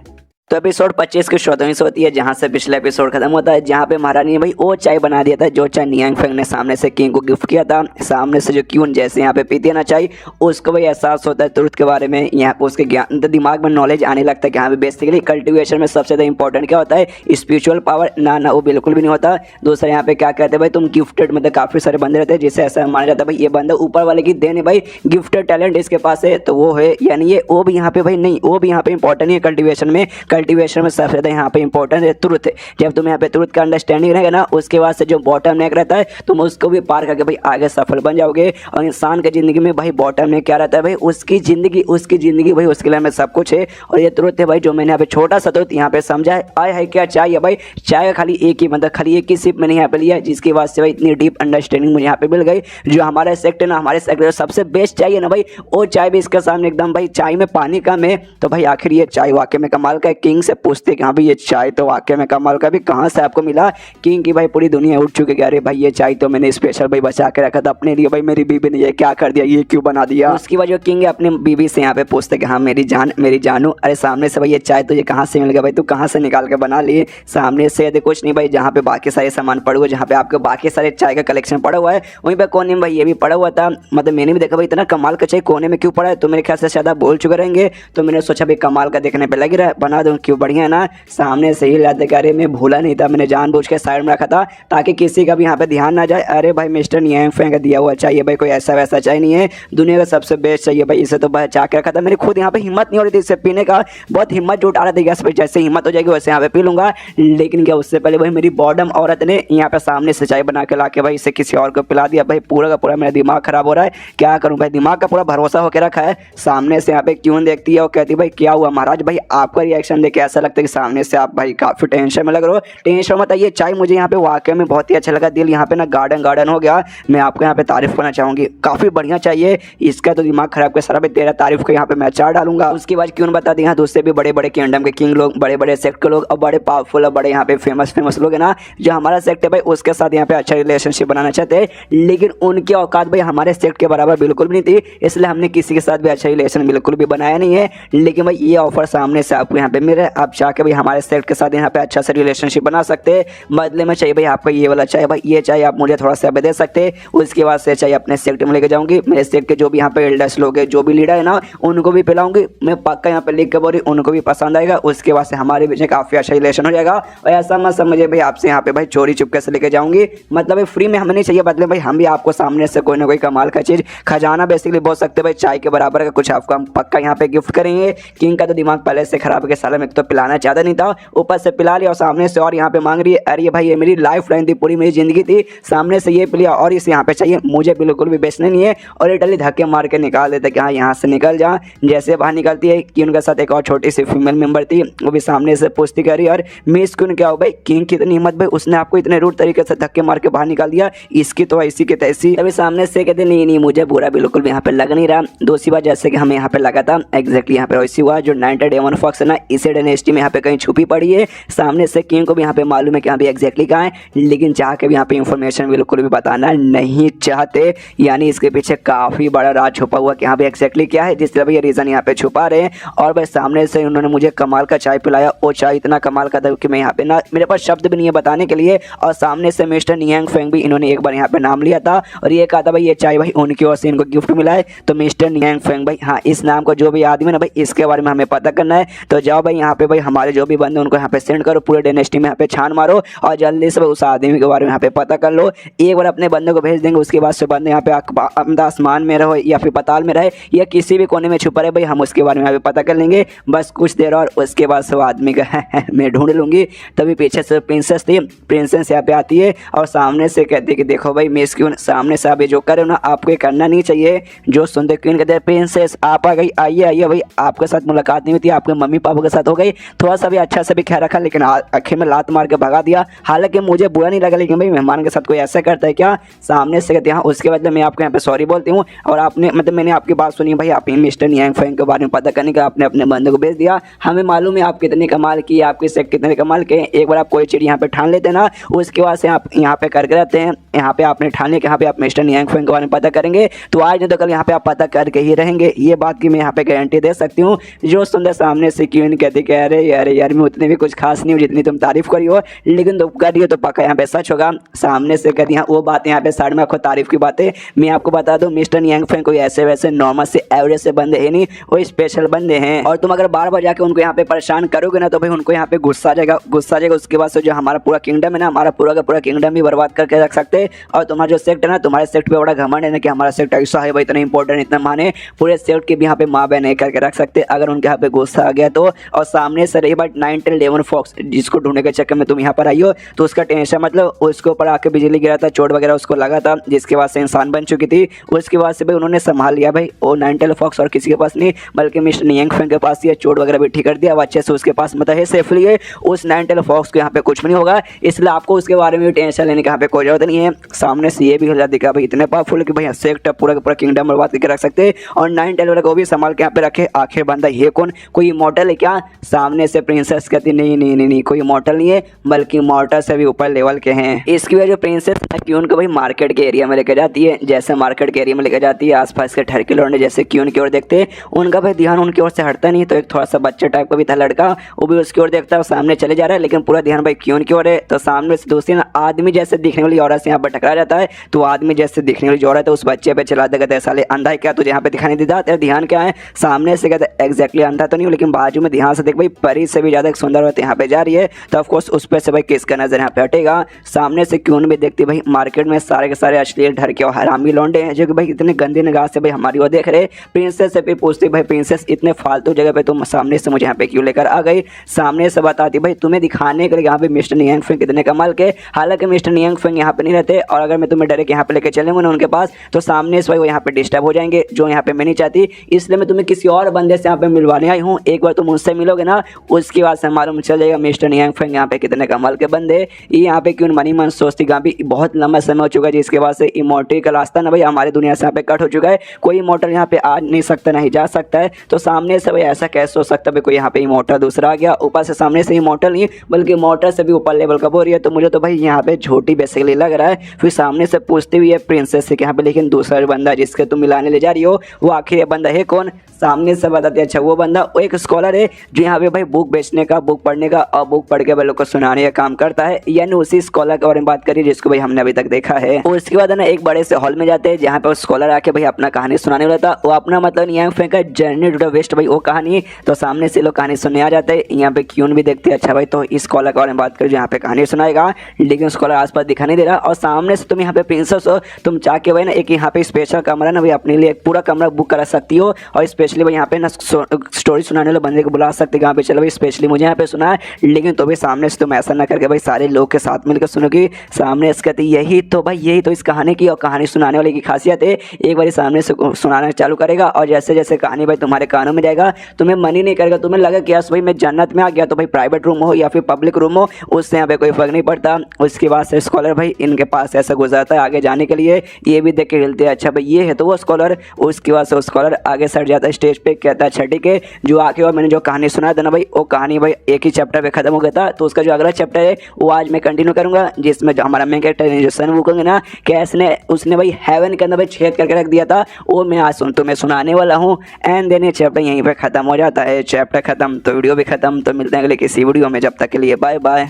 तो एपिसोड 25 की शुरुआत होती है जहाँ से पिछला एपिसोड खत्म होता है, जहाँ पे महारानी ने भाई वो चाय बना दिया था जो चाय नियांग फेंग ने सामने से किंग को गिफ्ट किया था। सामने से जो क्यून जैसे यहाँ पे पीती है ना चाय उसको भाई एहसास होता है ट्रुथ के बारे में, यहाँ पे उसके ज्ञान दिमाग में नॉलेज आने लगता है कि यहाँ पे बेसिकली कल्टिवेशन में सबसे ज़्यादा इंपॉर्टेंट क्या होता है, स्पिरिचुअल पावर। ना वो बिल्कुल भी नहीं होता। दूसरा यहाँ पे क्या कहते हैं भाई तुम गिफ्टेड, मतलब काफ़ी सारे बंदे रहते हैं जिससे ऐसा माना जाता है भाई ये बंदा ऊपर वाले की देन है भाई, गिफ्टेड टैलेंट इसके पास है तो वो है, यानी ये वो भी यहाँ पे भाई नहीं, वो भी यहाँ पे इंपॉर्टेंट है कल्टिवेशन में। कल्टीवेशन में सबसे ज़्यादा यहाँ पे इंपॉर्टेंट है ट्रुथ। जब तुम यहाँ पे ट्रुथ का अंडरस्टैंडिंग रहेगा ना, उसके बाद से जो बॉटम नेक रहता है तुम उसको भी पार करके भाई आगे सफल बन जाओगे। और इंसान की ज़िंदगी में भाई बॉटम नेक क्या रहता है भाई, उसकी ज़िंदगी भाई उसके लिए हमें सब कुछ है। और ये ट्रुथ है भाई जो मैंने यहाँ पे छोटा सा ट्रुथ यहाँ पे समझा है। आया है क्या चाय है भाई, चाय खाली एक ही मतलब खाली एक ही सिप मैंने यहाँ पे लिया, जिसकी वजह से भाई इतनी डीप अंडरस्टैंडिंग मुझे यहाँ पे मिल गई। जो हमारे सेक्टर ना, हमारे सेक्टर सबसे बेस्ट चाय है ना भाई, वो चाय भी इसके सामने एकदम भाई चाय में पानी कम है। तो भाई आखिर ये चाय वाकई में कमाल का है। किंग से पूछते कि हाँ भाई ये चाय तो वाकई में कमाल का भी कहाँ से आपको मिला। किंग की भाई पूरी दुनिया उठ चुकी है, अरे भाई ये चाय तो मैंने स्पेशल भाई बचा के रखा था अपने लिए, भाई मेरी बीबी ने ये क्या कर दिया, ये क्यों बना दिया। उसकी वजह किंग अपनी बीबी से यहाँ पे पूछते कि हाँ मेरी जान मेरी जानू, अरे सामने से भाई ये चाय तो ये कहाँ से मिल गया भाई, तू कहाँ से निकाल के बना लिए। सामने से यदि कुछ नहीं भाई, जहाँ पे बाकी सारे सामान पड़े हुए, जहाँ पे आपके बाकी सारे चाय का कलेक्शन पड़ा हुआ है, वहीं पे कोने में भाई ये भी पड़ा हुआ था। मतलब मैंने भी देखा भाई इतना कमाल का चाय कोने में क्यों पड़ा है, तो मेरे ख्याल से शायद आप बोल चुके रहेंगे। तो मैंने सोचा भाई कमाल का देखने पे लग रहा है, बना दूं क्यों, बढ़िया है ना। सामने से ही लाते कि अरे मैं भूला नहीं था, मैंने जानबूझ के साइड में रखा था ताकि किसी का भी यहाँ पे ध्यान ना जाए। अरे भाई मिस्टर नियांग फेंग का दिया हुआ चाहिए भाई, कोई ऐसा वैसा चाय नहीं है, दुनिया का सबसे बेस्ट चाहिए भाई, इसे तो बचा के रखा था। मेरी खुद यहाँ पे हिम्मत नहीं हो रही थी इसे पीने का, बहुत हिम्मत जुटा रहा था, जैसे हिम्मत हो जाएगी वैसे यहाँ पे पी लूंगा। लेकिन क्या उससे पहले भाई मेरी बॉडम औरत ने यहाँ पे सामने से चाय बना के ला के भाई इसे किसी और को पिला दिया। भाई पूरा का पूरा मेरा दिमाग खराब हो रहा है, क्या करूँ भाई, दिमाग का पूरा भरोसा होकर रखा है। सामने से यहाँ पे क्यून देखती है और कहती है भाई क्या हुआ महाराज, भाई आपका रिएक्शन देख के ऐसा लगता है कि सामने से आप भाई काफी टेंशन में लग रहे हो। टेंशन मत आइए, चाय मुझे यहाँ पे वाकई में बहुत ही अच्छा लगा, दिल यहाँ पे ना गार्डन हो गया। मैं आपको यहाँ पे तारीफ करना चाहूंगी, काफी बढ़िया चाहिए। इसका तो दिमाग खराब कर सारा भाई, तेरा तारीफ को यहाँ पे मैं चार डालूंगा। उसके बाद क्यों बता दिया दूसरे भी बड़े बड़े किंगडम के किंग लोग, बड़े बड़े सेक्ट के लोग और बड़े पावरफुल और बड़े यहाँ पे फेमस लोग है ना, जो हमारा सेक्ट है भाई उसके साथ यहाँ पे अच्छा रिलेशनशिप बनाना चाहते हैं। लेकिन उनकी औकात भाई हमारे सेक्ट के बराबर बिल्कुल भी नहीं थी, इसलिए हमने किसी के साथ भी अच्छा रिलेशन बिल्कुल भी बनाया नहीं है। लेकिन भाई ये ऑफर सामने से आपको यहाँ पे मिल रहा है, आप चाह के भाई हमारे सेक्ट के साथ यहाँ पे अच्छा सा रिलेशनशिप बना सकते हैं। बदले में चाहिए भाई आपको ये वाला चाहिए भाई, ये चाहिए आप मुझे थोड़ा सा दे सकते हैं। उसके बाद से चाहिए अपने सेक्ट में लेके जाऊंगी, मेरे सेक्ट के जो भी यहाँ पे एल्डर्स लोग हैं, जो भी लीडर है ना, उनको भी पिलाऊंगी। मैं पक्का यहाँ पे लिख के बोल रही, उनको भी पसंद आएगा। उसके बाद से हमारे बीच में काफी अच्छा रिलेशन हो जाएगा। और ऐसा मत समझिए भाई आपसे यहाँ पे भाई चोरी चुपके से लेके जाऊंगी, मतलब भाई फ्री में हमें नहीं चाहिए, बदले भाई हम भी आपको सामने से कोई ना कोई कमाल का चीज, खजाना बेसिकली बोल सकते भाई, चाय के बराबर का कुछ आपको हम पक्का यहाँ पे गिफ्ट करेंगे। किंग का तो दिमाग पहले से खराब है, साला में तो पिलाना चाहता नहीं था, ऊपर से पिला लिया और सामने से और यहाँ पे मांग रही है। अरे भाई ये मेरी लाइफ लाइन थी, पूरी मेरी जिंदगी थी, सामने से ये पिलिया और इसे यहाँ पे चाहिए, मुझे बिल्कुल भी बेचने नहीं है। और इटली धक्के मार के निकाल देते कि हाँ यहाँ से निकल जा। जैसे बाहर निकलती है कि उनके साथ एक और छोटी सी फीमेल मेंबर थी, वो भी सामने से पूछती कर रही, और मिस क्यों क्या हो भाई, किंग की इतनी हिम्मत भाई, उसने आपको इतने रूड तरीके से धक्के मार के बाहर निकाल दिया, इसकी तो ऐसी की तैसी। अभी सामने से कहते नहीं मुझे बुरा बिल्कुल भी यहाँ पे लग नहीं रहा। दूसरी बात जैसे कि हमें यहाँ पे लगा था एग्जैक्टली यहाँ पे वैसी हुआ, जो 90 डेमन फॉक्स है ना, इसे डायनेस्टी में यहाँ पे कहीं छुपी पड़ी है। सामने से किंग को भी यहाँ पे मालूम है कि यहाँ पे एग्जैक्टली कहाँ है, लेकिन चाह के भी यहाँ पे इंफॉर्मेशन बिल्कुल भी बताना नहीं चाहते। यानी इसके पीछे काफी बड़ा राज छुपा हुआ कि यहाँ पे एग्जैक्टली क्या है, जिस तरह ये रीजन यहाँ पे छुपा रहे हैं। और भाई सामने से उन्होंने मुझे कमाल का चाय पिलाया, वो चाय इतना कमाल का था कि मैं यहाँ पे ना, मेरे पास शब्द भी नहीं है बताने के लिए। और सामने से मिस्टर नियांग फेंग भी इन्होंने एक बार यहाँ पे नाम लिया था और ये कहा था भाई ये चाय भाई उनकी ओर से इनको गिफ्ट मिला है। तो मिस्टर नियांग फेंग भाई, हाँ इस नाम का जो भी आदमी ना भाई, इसके बारे में हमें पता करना है। तो जाओ भाई यहाँ पे भाई हमारे जो भी बंदे उनको यहाँ पे सेंड करो, पूरे डायनेस्टी में यहाँ पे छान मारो और जल्दी से उस आदमी के बारे में यहाँ पे पता कर लो। एक बार अपने बंदे को भेज देंगे, उसके बाद से बंदे यहाँ पे आसमान में रहो या फिर पताल में रहे या किसी भी कोने में छुपा रहे भाई, हम उसके बारे में यहाँ पे पता कर लेंगे। बस कुछ देर और उसके बाद से वो आदमी का मैं ढूंढ लूंगी। तभी पीछे से प्रिंसेस थी, प्रिंसेस यहाँ पे आती है और सामने से कहती है कि देखो भाई मिस क्वीन, सामने से आप ये जो कर रहे हो ना, आपको ये करना नहीं चाहिए। जो सुनते क्वीन कहते हैं प्रिंसेस आप आ गई, आइए भाई, आपके साथ मुलाकात नहीं हुई थी, आपके मम्मी पापा के साथ हो गई, थोड़ा सा भी अच्छा से भी ख्याल रखा, लेकिन आखिर में लात मार के भगा दिया। हालांकि मुझे बुरा नहीं लगा, लेकिन भाई मेहमान के साथ कोई ऐसा करता है क्या। सामने से कहते हैं उसके बदले मैं आपको यहाँ पे सॉरी बोलती हूँ। और आपने मतलब मैंने आपकी बात सुनी भाई, आप मिस्टर नियांग फेंग के बारे में पता करने का आपने अपने बंदे को भेज दिया। हमें मालूम है आप कितने कमाल की, आपके सेक्ट कितने कमाल के। एक बार आप कोई चीज़ यहाँ पे ठान लेते ना, उसके बाद से आप यहाँ पे करके रहते हैं। यहाँ पे आपने ठान लिया कि यहाँ पे आप मिस्टर नियांग फेंग के बारे में पता करेंगे, तो आज नहीं तो कल यहाँ पे आप पता करके ही रहेंगे, ये बात की मैं यहाँ पे गारंटी दे सकती हूँ। जो सुंदर सामने से क्यों कहते कि अरे यार मैं उतनी भी कुछ खास नहीं हूँ जितनी तुम तारीफ करी हो, लेकिन तुम कर रही हो तो पक्का यहाँ पे सच होगा। सामने से कहती हैं वो बातें यहाँ पे साइड में, आपको तारीफ की बातें मैं आपको बता दूं, मिस्टर नियांग फेंग कोई ऐसे वैसे नॉर्मल से एवरेज से बंदे हैं नहीं, वो स्पेशल बंदे हैं। और तुम अगर बार बार जाके उनको यहाँ पे परेशान करोगे ना, तो भाई उनको यहाँ पे गुस्सा आ जाएगा। उसके बाद से जो हमारा पूरा किंगडम है ना, हमारा पूरा का पूरा किंगडम भी बर्बाद करके रख सकते हैं। और तुम्हारा जो सेक्ट है ना, तुम्हारे सेक्ट पे बड़ा घमंड है ना कि हमारा सेक्ट ऐसा है भाई, इतना इंपॉर्टेंट इतना माने, पूरे सेक्ट के भी यहाँ पे माँ बहन नहीं करके रख सकते अगर उनके यहाँ पे गुस्सा आ गया तो। और सामने से रही बट 9-11 फॉक्स जिसको ढूंढने के चक्कर में तुम यहाँ पर आई हो, तो उसका टेंशन मतलब उसके ऊपर आके बिजली गिरा था, चोट वगैरह उसको लगा था, जिसके बाद से इंसान बन चुकी थी। उसके बाद से भाई उन्होंने संभाल लिया भाई, वो 9-11 फॉक्स और किसी के पास नहीं बल्कि मिस्टर नियांग फेंग के पास, ये चोट वगैरह भी ठीक कर दिया, अब अच्छे से उसके पास मतलब है सेफली है। उस 9-11 फॉक्स को यहाँ पे कुछ भी नहीं होगा, इसलिए आपको उसके बारे में भी टेंशन लेने की यहाँ पे कोई जरूरत नहीं है। सामने से ये भी हो दिखा भाई इतने पावरफुल कि भाई हंसे एक पूरा का पूरा किंगडम बर्बाद करके रख सकते हैं, और 9-11 को भी संभाल के यहाँ पे रखे। आखिर बंदा ये कौन, कोई इमॉर्टल है क्या? सामने से प्रिंसेस कहती नहीं नहीं नहीं नहीं, कोई इमॉर्टल नहीं है बल्कि इमॉर्टल से भी ऊपर लेवल के हैं। इसकी वजह प्रिंसेस क्यून को भाई मार्केट के एरिया में लेकर जाती है। जैसे मार्केट के एरिया में लेकर जाती है, आसपास के ठरके लौंडे जैसे क्यून की ओर देखते हैं, उनका भाई ध्यान उनकी ओर से हटता नहीं। तो एक थोड़ा सा बच्चे टाइप का भी था लड़का, वो भी उसकी ओर देखता है, सामने चले जा रहा है, लेकिन पूरा ध्यान भाई क्यून की ओर है। तो सामने से दूसरी आदमी जैसे दिखने वाली औरत से यहाँ पर टकरा जाता है। तो आदमी जैसे दिखने वाली जो औरत है उस बच्चे पे चलाते कहते साले अंधा है क्या, तुझे यहाँ पे दिखाई नहीं देता, तेरा ध्यान क्या है? सामने से कहते एग्जैक्टली अंधा तो नहीं, लेकिन बाजू में ध्यान से देख भाई परी से भी ज्यादा सुंदर औरत यहाँ पे जा रही है। तो ऑफकोर्स उस पर से भाई किसका नजर यहाँ पे हटेगा? सामने से क्यून भी देखती भाई मार्केट में सारे के सारे अश्लील ढरके और हरामी लौंडे हैं जो कि भाई इतने गंदे निगाह से भाई हमारी ओर देख रहे। प्रिंसेस से भी पूछती भाई प्रिंसेस इतने फालतू जगह पे तुम सामने से मुझे यहाँ पे क्यों लेकर आ गई? सामने से बताती भाई तुम्हें दिखाने के लिए यहाँ पे मिस्टर नियांग फेंग कितने कमाल के, हालांकि मिस्टर नियांग फेंग यहाँ पे नहीं रहते, और अगर मैं तुम्हें डायरेक्ट यहाँ पे लेकर चलूंगा ना उनके पास तो सामने से भाई वो यहाँ पे डिस्टर्ब हो जाएंगे, जो यहाँ पे मैं नहीं चाहती। इसलिए मैं तुम्हें किसी और बंदे से यहाँ पे मिलवाने आई हूँ। एक बार तुम उनसे मिलोगे ना उसके बाद से मालूम चल जाएगा मिस्टर नियांग फेंग यहाँ पे कितने कमाल के बंदे। ये यहाँ पे क्यों मनी मन सोचती गांभी बहुत लंबा समय हो चुका है, जिसके बाद से इमॉर्टल का रास्ता ना भाई हमारी दुनिया से यहाँ पे कट हो चुका है। कोई इमॉर्टल यहाँ पे आ नहीं सकता, नहीं जा सकता है। तो सामने से भाई ऐसा कैसे हो सकता है कोई यहाँ पे इमॉर्टल दूसरा आ गया, ऊपर से सामने से इमॉर्टल नहीं बल्कि इमॉर्टल से भी ऊपर लेवल का बोल रही है। तो मुझे तो भाई यहाँ पे झोटी बेसिकली लग रहा है। फिर सामने से पूछती हुई है प्रिंसेस से कि यहाँ पे लेकिन दूसरा बंदा जिसके तुम मिलाने ले जा रही हो वो आखिर ये बंदा है कौन? सामने से बताते अच्छा वो बंदा वो एक स्कॉलर है जो यहाँ पे भाई बुक बेचने का, बुक पढ़ने का और बुक पढ़ के भाई लोग को सुनाने का काम करता है, यानी उसी स्कॉलर के बारे में बात करिए जिसको भाई हमने अभी तक देखा है। और उसके बाद है ना एक बड़े से हॉल में जाते हैं जहाँ पे स्कॉलर आके भाई अपना कहानी सुनाने वाला था। वो अपना मतलब नियांग फेंग का जर्नी टू द वेस्ट भाई वो कहानी। तो सामने से लोग कहानी सुनने आ जाते हैं। यहाँ पे क्यून भी देखते हैं अच्छा भाई तो इस स्कॉलर के बारे में बात करें जो यहाँ पे कहानी सुनाएगा, लेकिन स्कॉलर आसपास दिखा नहीं दे रहा। और सामने से तुम यहाँ पे प्रिंसेस हो, तुम चाह के भाई ना एक यहाँ पे स्पेशल कमरा ना भाई अपने लिए एक पूरा कमरा बुक करा सकती हो, और स्पेशली भाई यहाँ पे ना स्टोरी सुनाने वाले बंदे को बुला सकते यहाँ पे, चलो भाई स्पेशली मुझे यहाँ पे सुना है। लेकिन तो भी सामने से तुम ऐसा ना करके भाई सारे लोग के साथ मिलकर सुनोगी। सामने से कहते यही तो भाई यही तो इस कहानी की और कहानी सुनाने वाले की खासियत है। एक बार सामने से सुनाना चालू करेगा और जैसे जैसे कहानी भाई तुम्हारे कानों में जाएगा तुम्हें मन ही नहीं करेगा, तुम्हें लगा कि यस भाई मैं जन्नत में आ गया। तो भाई प्राइवेट रूम हो या फिर पब्लिक रूम हो उससे यहाँ पे कोई फर्क नहीं पड़ता। उसके बाद से स्कॉलर भाई इनके पास ऐसा गुजरता है आगे जाने के लिए, ये भी देख के हिलते हैं अच्छा भाई ये है तो वो स्कॉलर। उसके बाद से स्कॉलर आगे सट जाता है स्टेज पे, कहता है अच्छा ठीक है जो आके और मैंने जो कहानी सुनाया था ना भाई वो कहानी भाई एक ही चैप्टर पे खत्म हो गया था, तो उसका जो अगला चैप्टर है वो आज मैं कंटिन्यू करूंगा, जिसमें जो हमारा मेन कैरेक्टर है जो सन वूकोंग है ना कैसने उसने भाई हेवन के अंदर भाई छेद करके रख दिया था, वो मैं आज तुम्हें सुनाने वाला हूँ। एंड देन ये चैप्टर यहीं पे खत्म हो जाता है। चैप्टर खत्म तो वीडियो भी खत्म। तो मिलते हैं अगले किसी वीडियो में, जब तक के लिए बाय बाय।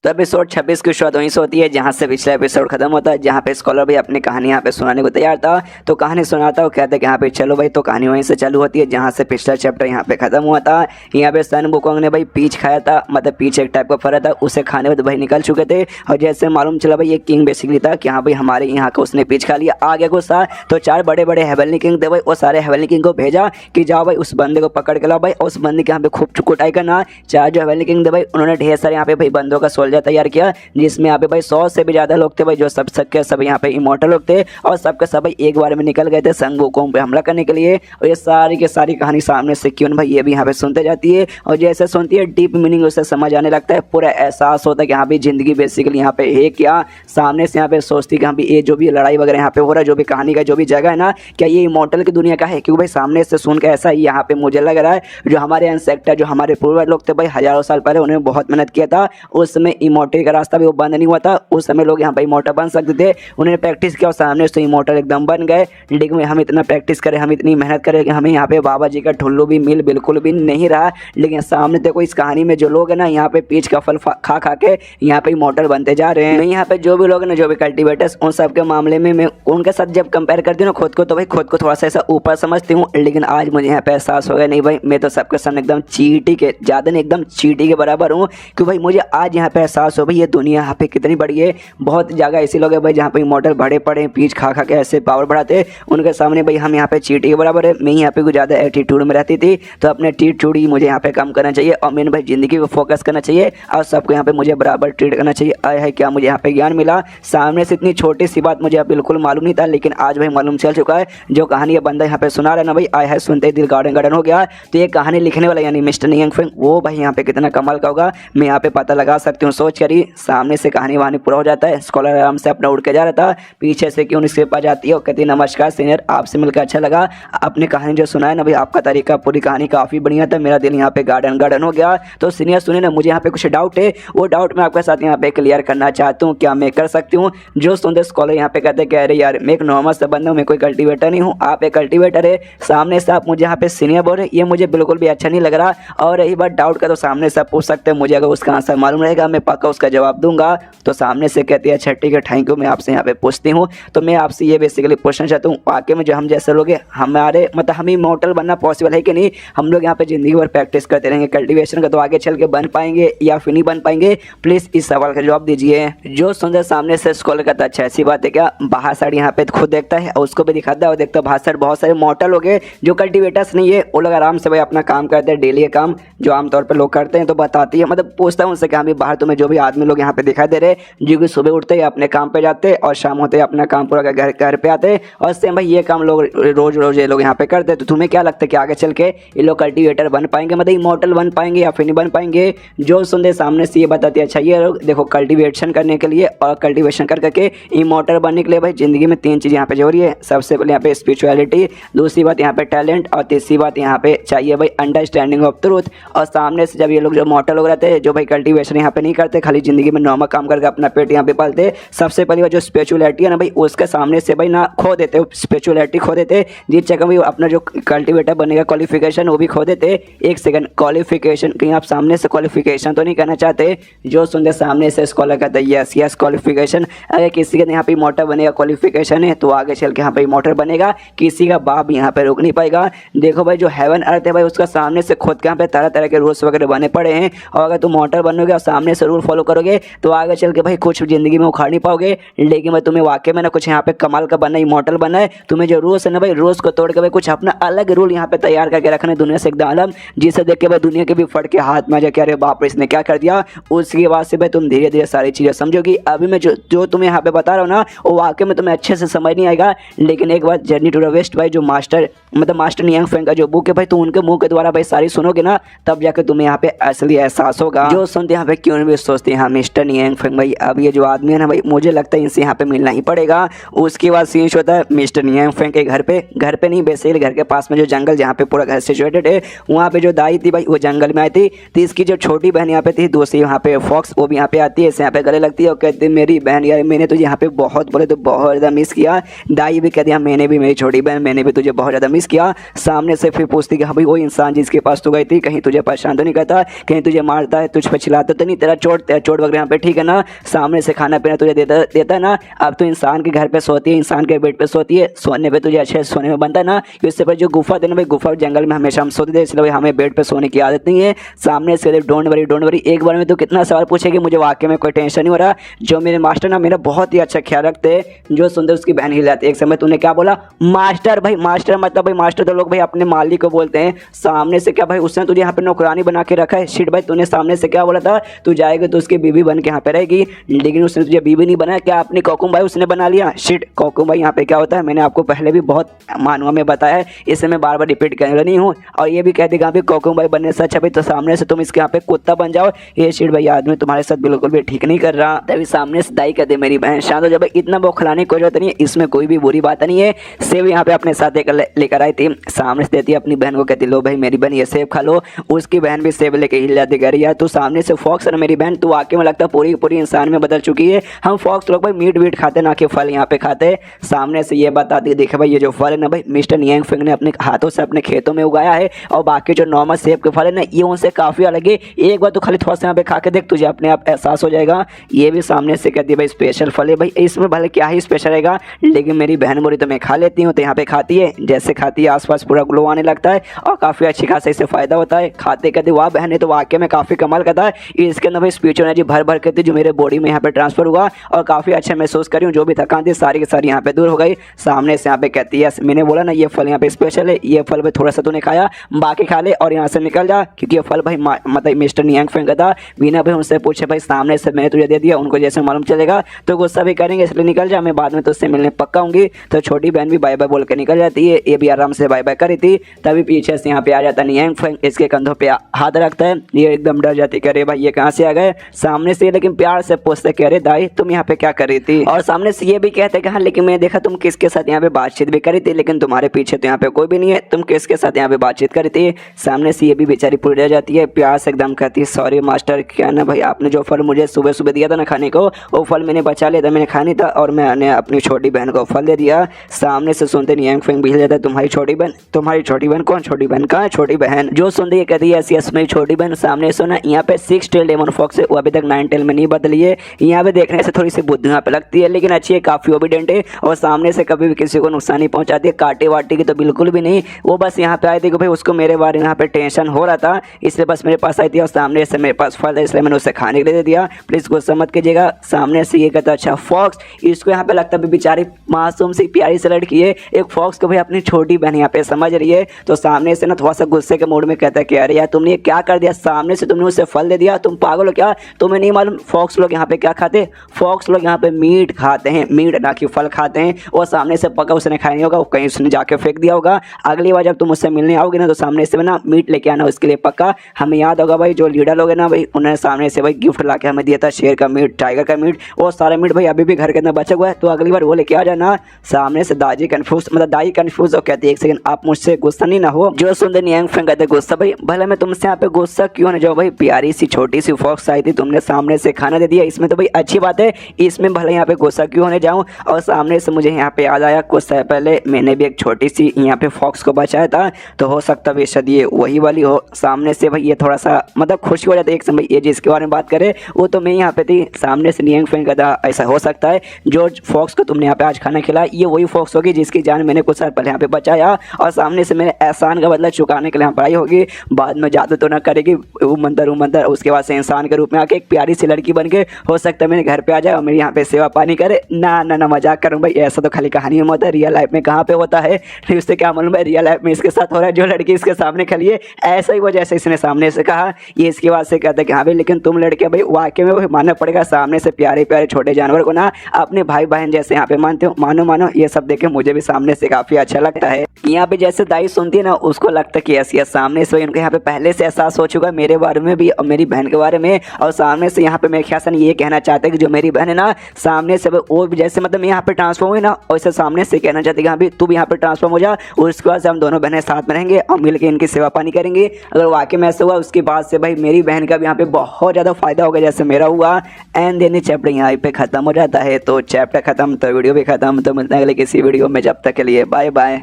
तो एपिसोड 26 की शुरुआत वहीं से होती है जहाँ से पिछला एपिसोड खत्म होता है, जहाँ पे स्कॉलर भी अपनी कहानी यहाँ पे सुनाने को तैयार था। तो कहानी सुनाता है, वो कहते हैं कि यहाँ पे चलो भाई। तो कहानी वहीं से चालू होती है जहाँ से पिछला चैप्टर यहाँ पे खत्म हुआ था। यहाँ पे सन वूकोंग ने भाई पीच खाया था, मतलब पीच एक टाइप का फरा था, उसे खाने में तो भाई निकल चुके थे। और जैसे मालूम चला भाई ये किंग बेसिकली था कि हाँ भाई हमारे यहाँ का उसने पीच खा लिया, आ गया गुस्सा। तो 4 बड़े बड़े हेवनली किंग थे भाई, वो सारे हेवनली किंग को भेजा कि जाओ भाई उस बंदे को पकड़ के लाओ भाई, उस बंदे के यहाँ पे खूब कुटाई करना। 4 जो हेवनली किंग थे भाई उन्होंने ढेर सारे यहाँ पे भाई बंदों का सोल्जर तैयार किया, जिसमें यहाँ पे भाई 100 से भी ज्यादा लोग थे भाई, जो सब यहाँ पे इमॉर्टल लोग थे, और सबके सब भाई एक बार में निकल गए थे सन वूकोंग पे हमला करने के लिए। और ये सारी की सारी कहानी सामने से क्यों भाई ये भी यहाँ पे सुनते जाती है, और जैसे सुनती है डीप मीनिंग उसे समझ आने लगता है, पूरा एहसास होता है कि यहाँ पे जिंदगी बेसिकली यहाँ पे है क्या। सामने से यहाँ पे सोचती कि यहाँ पे ये जो भी लड़ाई वगैरह यहाँ पे हो रहा है, जो भी कहानी का जो भी जगह है ना, क्या ये इमॉर्टल की दुनिया का है? क्योंकि भाई सामने से सुन के ऐसा यहाँ पे मुझे लग रहा है जो हमारे एंसेस्टर जो हमारे पूर्वज लोग थे भाई हजारों साल पहले, उन्होंने बहुत मेहनत किया था, उस समय इमॉर्टल का रास्ता भी वो बंद नहीं हुआ था, उस समय लोग यहाँ पे इमॉर्टल बन सकते थे, उन्होंने प्रैक्टिस किया और सामने से इमॉर्टल एकदम बन गए। लेकिन हम इतना प्रैक्टिस करें, हम इतनी मेहनत करें कि हमें यहाँ पे बाबा जी का ठुल्लू भी मिल बिल्कुल भी नहीं रहा। लेकिन सामने देखो इस कहानी में जो लोग है ना यहाँ पे पीच का फल खा खा के यहाँ पे इमॉर्टल बनते जा रहे हैं। मैं यहाँ पे जो भी लोग है ना, जो भी कल्टिवेटर्स, उन सब के मामले में मैं उनके साथ जब कंपेयर करती हूँ ना खुद को, तो भाई खुद को थोड़ा सा ऐसा ऊपर समझती हूँ। लेकिन आज मुझे यहाँ पे एहसास हो गया नहीं भाई मैं तो सबके सामने एकदम चींटी के ज़्यादा नहीं एकदम चींटी के बराबर हूँ, क्योंकि भाई मुझे आज यहाँ पे एहसास हो भाई ये दुनिया यहाँ पे कितनी बड़ी है। बहुत जगह ऐसे लोग हैं भाई जहाँ पे इमॉर्टल बड़े पड़े पीच खा खा के ऐसे पावर बढ़ाते, उनके सामने भाई हम यहाँ पे चीटी के बराबर है। मैं यहाँ पे कुछ ज़्यादा एटीट्यूड में रहती थी, तो अपने एटीट्यूड ही मुझे यहाँ पे कम करना चाहिए और मैंने भाई ज़िंदगी को फोकस करना चाहिए और सबको यहाँ पे मुझे बराबर ट्रीट करना चाहिए। आय है क्या मुझे यहाँ पे ज्ञान मिला। सामने से इतनी छोटी सी बात मुझे बिल्कुल मालूम नहीं था, लेकिन आज भाई मालूम चल चुका है। जो कहानी ये बंदा यहाँ पे सुना रहा है ना भाई, आय है सुनते ही दिल गार्डन गार्डन हो गया। तो ये कहानी लिखने वाला यानी मिस्टर नियंग फेंग वो भाई यहाँ पे कितना कमाल का होगा मैं यहाँ पे पता लगा सकती हूँ। सोच करी सामने से कहानी वहानी पूरा हो जाता है। स्कॉलर आराम से अपना उड़ के जा रहा था, पीछे से क्यों उसके पास जाती है और कहती है नमस्कार सीनियर, आपसे मिलकर अच्छा लगा। आपने कहानी जो सुना है ना भाई आपका तरीका पूरी कहानी काफ़ी बढ़िया था, मेरा दिल यहाँ पे गार्डन गार्डन हो गया। तो सीनियर सुनिए ना, मुझे यहाँ पे कुछ डाउट है, वो डाउट मैं आपके साथ यहाँ पे क्लियर करना चाहता हूँ, क्या मैं कर सकती हूँ। जो सुंदर स्कॉलर यहाँ पे कहते कह रहे यार मैं एक नॉर्मल सा बंदा हूँ, मैं कोई कल्टिवेटर नहीं हूँ, आप एक कल्टिवेटर है। सामने से आप मुझे यहाँ पे सीनियर बोल रहे, ये मुझे बिल्कुल भी अच्छा नहीं लग रहा। और रही बात डाउट का, तो सामने से आप पूछ सकते हैं, मुझे अगर उसका आंसर मालूम रहेगा मैं पक्का उसका जवाब दूंगा। तो सामने से कहती है अच्छा ठीक है थैंक यू, मैं आपसे यहाँ पे पूछती हूँ। तो मैं आपसे ये बेसिकली पूछना चाहता हूँ, वाकई में जो हम जैसे लोग हैं हमारे मतलब हम इमॉर्टल बनना पॉसिबल है कि नहीं। हम लोग यहाँ पे ज़िंदगी भर प्रैक्टिस करते रहेंगे कल्टीवेशन का, तो आगे चल के बन पाएंगे या फिर नहीं बन पाएंगे। प्लीज़ इस सवाल का जवाब दीजिए। जो सुंदर सामने से स्कॉलर का, अच्छा ऐसी बात है क्या। बाहर साइड यहाँ पे खुद देखता है और उसको भी दिखाता है और देखता है बाहर साइड बहुत सारे मॉर्टल हो गए जो कल्टिवेटर्स नहीं है, वो लोग आराम से भाई अपना काम करते हैं डेली का काम जो आमतौर पर लोग करते हैं। तो बताती है मतलब पूछता हूँ उनसे कि हाँ बाहर तुम्हें जो भी आदमी लोग यहाँ पे दिखाई दे रहे जो कि सुबह उठते हैं अपने काम पे जाते और शाम होते अपना काम पूरा घर पे आते और सेम भाई ये काम लोग रोज रोज ये लोग यहाँ पे करते हैं। तो तुम्हें क्या लगता है कि आगे चल के ये लोग कल्टिवेटर बन पाएंगे, मतलब इमॉर्टल बन पाएंगे या फिर नहीं बन पाएंगे। जो सुनते सामने से ये बताती है अच्छा ये लोग देखो कल्टिवेशन करने के लिए और कल्टिवेशन कर करके इमॉर्टल बनने के लिए भाई जिंदगी में 3 चीज़ यहाँ पे जरूरी है। सबसे पहले यहाँ पे स्पिरिचुअलिटी, दूसरी बात यहाँ पे टैलेंट और तीसरी बात यहाँ पे चाहिए भाई अंडरस्टैंडिंग ऑफ ट्रूथ। और सामने से जब ये लोग जो मॉर्टल लोग रहते हैं जो भाई कल्टिवेशन यहाँ पे नहीं करते, खाली जिंदगी में नॉर्मल काम करके अपना पेट यहाँ पे पालते, सबसे पहली बात जो स्पिरिचुअलिटी है ना भाई उसके सामने से भाई ना खो देते, स्पिरिचुअलिटी खो देते। जिस जगह भाई अपना जो कल्टिवेटर बनेगा क्वालिफिकेशन वो भी खो देते। एक सेकंड, क्वालिफिकेशन कहीं आप सामने से क्वालिफिकेशन तो नहीं करना चाहते। जो सुनते सामने से स्कॉलर कहता है यस यस क्वालिफिकेशन। अगर किसी का यहाँ पे इमॉर्टल बनेगा क्वालिफिकेशन है तो आगे चल के यहाँ पे इमॉर्टल बनेगा, किसी का बाप यहाँ पे रोक नहीं पाएगा। देखो भाई जो हेवन अर्थ है भाई उसका सामने से खुद के यहाँ पे तरह तरह के रूल्स वगैरह बने पड़े हैं और अगर तुम मॉर्टल बनोगे और सामने से रूल फॉलो करोगे तो आगे चल के भाई कुछ जिंदगी में उखाड़ नहीं पाओगे। लेकिन भाई तुम्हें वाकई में ना कुछ यहाँ पे कमाल का बनना, इमॉर्टल बनना है, तुम्हें जो रूल्स है ना भाई रूल्स को तोड़ के भाई कुछ अपना अलग रूल यहाँ पे तैयार करके रखना है दुनिया से एकदम अलग, जिसे देख के भाई दुनिया के भी फट के हाथ में आ जाए कि अरे बाप रे इसने क्या कर दिया। उसके बाद से भाई तुम धीरे धीरे सारी चीज़ें समझोगी। अभी मैं जो तुम्हें यहाँ पे बता रहा हूँ ना वो वाकई में तुम्हें अच्छे से समझ नहीं आएगा। लेकिन एक बात जर्नी टू द वेस्ट भाई जो मास्टर नियांग फेंग का जो बुक है भाई तुम उनके मुंह के द्वारा भाई सारी सुनोगे ना तब जाकर तुम्हें यहाँ पे असली एहसास होगा। जो सुनते यहाँ पे क्यों भी सोचते हैं हाँ मिस्टर नियांग फेंग भाई अब ये जो आदमी है ना भाई मुझे लगता है इनसे यहाँ पे मिलना ही पड़ेगा। उसके बाद सीन होता है मिस्टर नियांग फेंग के घर पे नहीं बेसिकली घर के पास में जो जंगल जहाँ पे पूरा घर सिचुएटेड है वहाँ पे जो दाई थी भाई वो जंगल में आई थी। तो इसकी जो छोटी बहन यहाँ पे थी दूसरी यहाँ पे फॉक्स वो भी यहाँ पे आती है, इसे यहाँ पे गले लगती है और कहती है मेरी बहन यार मैंने तुझे यहाँ पे बहुत बोले तो बहुत ज़्यादा मिस किया। दाई भी कहती है मैंने भी, मेरी छोटी बहन मैंने भी तुझे बहुत ज़्यादा मिस किया। सामने से फिर पूछती कि हाँ भाई वो इंसान जिसके पास तू गई थी कहीं तुझे परेशान तो नहीं करता, कहीं तुझे मारता है, तुझ पर चिल्लाता तो नहीं, तेरा चोट वगैरह यहाँ पे ठीक है ना, सामने से खाना पीना तुझे देता है ना। अब तो इंसान के घर पे सोती है, इंसान के बेड पे सोती है, सोने पे तुझे अच्छे सोने में बनता है ना। इससे पर जो गुफा देना भाई गुफा जंगल में हमेशा हम सोते थे इसलिए भाई हमें बेड पे सोने की आदत नहीं है। सामने से डोंट वरी एक बार में तो कितना सवाल पूछेगी मुझे वाकई में कोई टेंशन नहीं हो रहा। जो मेरे मास्टर ना मेरा बहुत ही अच्छा ख्याल रखते हैं। जो सुंदर उसकी बहन हिल जाती है। एक समय तूने क्या बोला मास्टर भाई, मास्टर मतलब भाई मास्टर तो लोग भाई अपने मालिक को बोलते हैं। सामने से क्या भाई उसने तुझे यहाँ पे नौकरानी बना के रखा है। शिट भाई तूने सामने से क्या बोला था तू जाएगा तो उसकी बीवी बन के यहाँ पे रहेगी, लेकिन उसने तुझे बीवी नहीं बनाया। क्या अपनी कोकुम भाई उसने बना लिया। शिट कोकुम भाई यहाँ पे क्या होता है मैंने आपको पहले भी बहुत मानवा में बताया है, इसे मैं बार बार रिपीट करने वाला नहीं हूँ। और ये भी कह देगा भाई कोकुम भाई बनने से अच्छा भाई तो सामने से तुम इसके यहाँ पे कुत्ता बन जाओ। ये शिट भाई आदमी तुम्हारे साथ बिल्कुल भी ठीक नहीं कर रहा। तभी सामने से दाई कहते मेरी बहन शांत हो जाओ भाई, इतना बौखलाने की कोई जरूरत नहीं है, इसमें कोई भी बुरी बात नहीं है। सेब यहाँ पे अपने साथ लेकर आई थी, सामने से देती है अपनी बहन को, कहती लो भाई मेरी बहन ये सेब खा लो। उसकी बहन भी सेब लेके हिल जाती, कह रही यार तू सामने से फॉक्स है मेरी बहन, तू वाकई में लगता है पूरी पूरी इंसान में बदल चुकी है। हम फॉक्स लोग भाई मीट वीट खाते ना कि फल यहाँ पे खाते। सामने से ये बताती देखे भाई ये जो फल है ना भाई मिस्टर नियांग फेंग ने अपने हाथों से अपने खेतों में उगाया है और बाकी जो नॉर्मल सेब के फल है ना ये उनसे काफ़ी अलग है। एक बार तो खाली थोड़ा सा यहाँ पे खा के देख तुझे अपने आप एहसास हो जाएगा। ये भी सामने से कहती है भाई स्पेशल फल है भाई, इसमें भले क्या ही स्पेशल रहेगा, लेकिन मेरी बहन बोली तो मैं खा लेती हूँ। तो यहाँ पे खाती है, जैसे खाती है आसपास पूरा ग्लो आने लगता है और काफ़ी अच्छी खासा इससे फ़ायदा होता है। खाते कहते वाह बहन है तो वाकई में काफ़ी कमाल करता है। इसके अंदर भाई स्पीच एनर्जी भर भर के थी जो मेरे बॉडी में यहाँ पे ट्रांसफर हुआ और काफ़ी अच्छा महसूस करी हूँ। जो भी थकान थी सारी की सारी यहाँ पे दूर हो गई। सामने से यहाँ पे कहती है मैंने बोला ना ये फल यहाँ पे स्पेशल है, ये फल भाई थोड़ा सा तूने खाया, बाकी खा ले और यहाँ से निकल जा, क्योंकि ये फल भाई मतलब मिस्टर नियांग फेंग का था। वीना भाई उनसे पूछे भाई सामने से मैंने तुझे दे दिया, उनको जैसे मालूम चलेगा तो गुस्सा भी करेंगे, इसलिए निकल जा, मैं बाद में तुझसे मिलने पक्का हूँगी। तो छोटी बहन भी बाय बाय बोल के निकल जाती है। ये भी आराम से बाय बाय करी थी। तभी पीछे से यहाँ पे आ जाता नियांग फेंग, इसके कंधों पे हाथ रखता है। ये एकदम डर जाती, कह रहे भाई ये कहाँ से आ गए सामने से, लेकिन प्यार से पूछते कह रहे दाई तुम यहाँ पे क्या कर रही थी। और सामने से ये भी कहते कि हाँ लेकिन मैं देखा तुम किसके साथ यहाँ पे बातचीत भी करी थी, लेकिन तुम्हारे पीछे तो यहाँ पे कोई भी नहीं है, तुम किसके साथ यहाँ पे बातचीत करी थी। सामने से ये भी बेचारी पूरी रह जाती है, प्यार से एकदम कहती है सॉरी मास्टर, क्या ना भाई आपने जो फल मुझे सुबह सुबह दिया था ना खाने को, वो फल मैंने बचा लिया था, मैंने खा नहीं था और मैंने अपनी छोटी बहन को फल दे दिया। सामने से सुनते नियांग फेंग भी जाता है तुम्हारी छोटी बहन, तुम्हारी छोटी बहन कौन, छोटी बहन कहाँ है, छोटी बहन जो सुनती है कहती है यस यस मेरी छोटी बहन। सामने सुना यहाँ पे 6 टेल डेमन फॉक्स है, वो अभी तक 9 टेल में नहीं बदली है। यहाँ पे देखने से थोड़ी सी बुद्धि यहाँ पे लगती है, लेकिन अच्छी है, काफी ओबीडेंट है और सामने से कभी भी किसी को नुकसान नहीं पहुंचाती है, काटे वाटे की तो बिल्कुल भी नहीं। वो बस यहाँ पे आई थी कि भाई उसको मेरे बारे में यहाँ पे टेंशन हो रहा था, इसलिए बस मेरे पास आई थी और सामने से मेरे पास फल है इसलिए मैंने उसे खाने के लिए दे दिया, प्लीज गुस्सा मत कीजिएगा। सामने से ये कहता अच्छा फॉक्स, इसको यहाँ पे लगता है बेचारी मासूम सी प्यारी सी लड़की है, एक फॉक्स को भाई अपनी छोटी बहन यहाँ पे समझ रही है। तो सामने से ना थोड़ा सा गुस्से के मूड में कहता है कि अरे यार तुमने क्या कर दिया, सामने से तुमने उसे फल दे दिया, तुम पागल हो क्या, तुम्हें नहीं मालूम फॉक्स लोग यहाँ पे क्या खाते, फॉक्स लोग यहाँ पे मीट खाते हैं, मीट ना कि फल खाते हैं। और सामने से पका उसने खाया नहीं होगा, कहीं उसने जाके फेंक दिया होगा। अगली बार जब तुम उससे मिलने आओगे ना तो सामने से ना मीट लेके आना उसके लिए पक्का। हमें याद होगा भाई जो लीडर लोग हैं ना भाई, उन्होंने सामने से भाई गिफ्ट ला के हमें दिया था शेर का मीट, टाइगर का मीट, वो सारा मीट भाई अभी भी घर के अंदर बचा हुआ है, तो अगली बार वो लेके आ जाना। सामने से दादी कंफ्यूज मतलब दाई कंफ्यूज हो कहती है एक सेकंड आप मुझसे गुस्सा नहीं ना हो। जो सुंदर नियांग फेंग कहते गुस्सा भाई भले मैं तुमसे यहाँ पे गुस्सा क्यों ना जाओ भाई, प्यारी सी छोटी सी फॉक्स आई थी, तुमने सामने से खाना दे दिया, इसमें तो भाई अच्छी बात है, इसमें भले यहाँ पे गुस्सा क्यों होने जाऊँ। और सामने से मुझे यहाँ पे याद आया कुछ समय पहले मैंने भी एक छोटी सी यहाँ पे फॉक्स को बचाया था, तो हो सकता है शायद ये वही वाली हो। सामने से भाई ये थोड़ा सा मतलब खुशी हो जाता है एक समय, ये जिसके बारे में बात करे वो तो मैं यहाँ पे थी। सामने से नियांग फेंग कहता ऐसा हो सकता है जो फॉक्स को तुमने यहाँ पे आज खाना खिलाया ये वही फॉक्स होगी जिसकी जान मैंने कुछ साल पहले यहाँ पे बचाया, और सामने से मैंने एहसान का बदला चुकाने के लिए यहाँ पर आई होगी। बाद में जादू तो ना करेगी वो मंतर, उसके बाद से इंसान के रूप में आके एक प्यारी सी लड़की बन के हो सकता है मेरे घर पे आ जाए और मेरे यहाँ पे सेवा पानी करे। ना ना ना मजाक करूँ भाई, ऐसा तो खाली कहानी में होता है, रियल लाइफ में कहाँ पे होता है, फिर उससे क्या मालूम है रियल लाइफ में इसके साथ हो रहा है। जो लड़की इसके सामने खड़ी है ऐसा ही वो जैसे इसने सामने से कहा, ये इसके बाद से कहता है कि हाँ भाई लेकिन तुम लड़के भाई वाकई में मानना पड़ेगा, सामने से प्यारे प्यारे छोटे जानवर को ना अपने भाई बहन जैसे यहाँ पे मानते हो, मानो मानो ये सब देखे मुझे भी सामने से काफी अच्छा लगता है। यहाँ पे जैसे दाई सुनती है ना उसको लगता है कि ऐसी सामने से उनके यहाँ पे पहले से एहसास हो चुका है मेरे बारे में भी और मेरी बहन के बारे में, और सामने से यहाँ पे मेरे ख्याल से ये कहना चाहते हैं कि जो मेरी बहन है ना सामने से वो भी जैसे मतलब यहाँ पे ट्रांसफॉर्म हुई ना वैसे सामने से कहना चाहते हैं कि हाँ भाई तू भी यहाँ पे ट्रांसफॉर्म हो जा, और उसके बाद से हम दोनों बहनें साथ में रहेंगे और मिलकर इनकी सेवा पानी करेंगे। अगर वाकई में ऐसा हुआ उसके बाद से भाई मेरी बहन का भी यहाँ पे बहुत ज़्यादा फायदा होगा जैसे मेरा हुआ। एंड देन चैप्टर यहाँ पे खत्म हो जाता है। तो चैप्टर खत्म तो वीडियो भी खत्म, तो मिलते हैं अगले किसी वीडियो में, जब तक के लिए बाय बाय।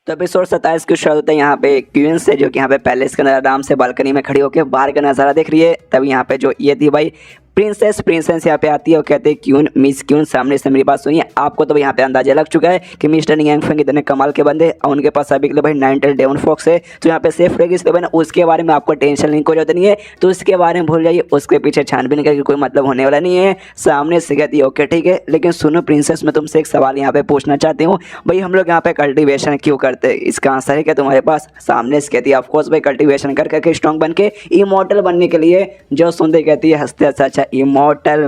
तो एपिसोड 27 की शुरुआत होता है यहाँ पे क्वीन से, जो कि यहाँ पे पैलेस के अंदर आराम से बालकनी में खड़ी होकर बाहर का नज़ारा देख रही है। तब यहाँ पे जो ये थी भाई प्रिंसेस यहाँ पे आती है और कहते हैं क्यून मिस क्यून सामने से मेरी बात सुनिए। आपको तो यहाँ पे अंदाजा लग चुका है कि मिस्टर नियांग फेंग इतने कमाल के बंदे और उनके पास अभी के लिए भाई 9 टेल डेमन फॉक्स है, तो यहाँ पे सेफ रहेगी इसलिए ना उसके बारे में आपको टेंशन नहीं कोई जरूरत नहीं है, तो उसके बारे में भूल जाइए, उसके पीछे छानबीन करके कोई मतलब होने वाला नहीं है। सामने से कहती है ओके ठीक है, लेकिन सुनो प्रिंसेस मैं तुमसे एक सवाल यहाँ पे पूछना चाहती हूँ, भाई हम लोग यहाँ पे कल्टिवेशन क्यों करते हैं, इसका आंसर है क्या तुम्हारे पास। सामने से कहती है ऑफकोर्स भाई कल्टिवेशन कर करके स्ट्रॉन्ग बन के इमॉर्टल बनने के लिए। जो सुनते कहती है हंसते अच्छा इमॉर्टल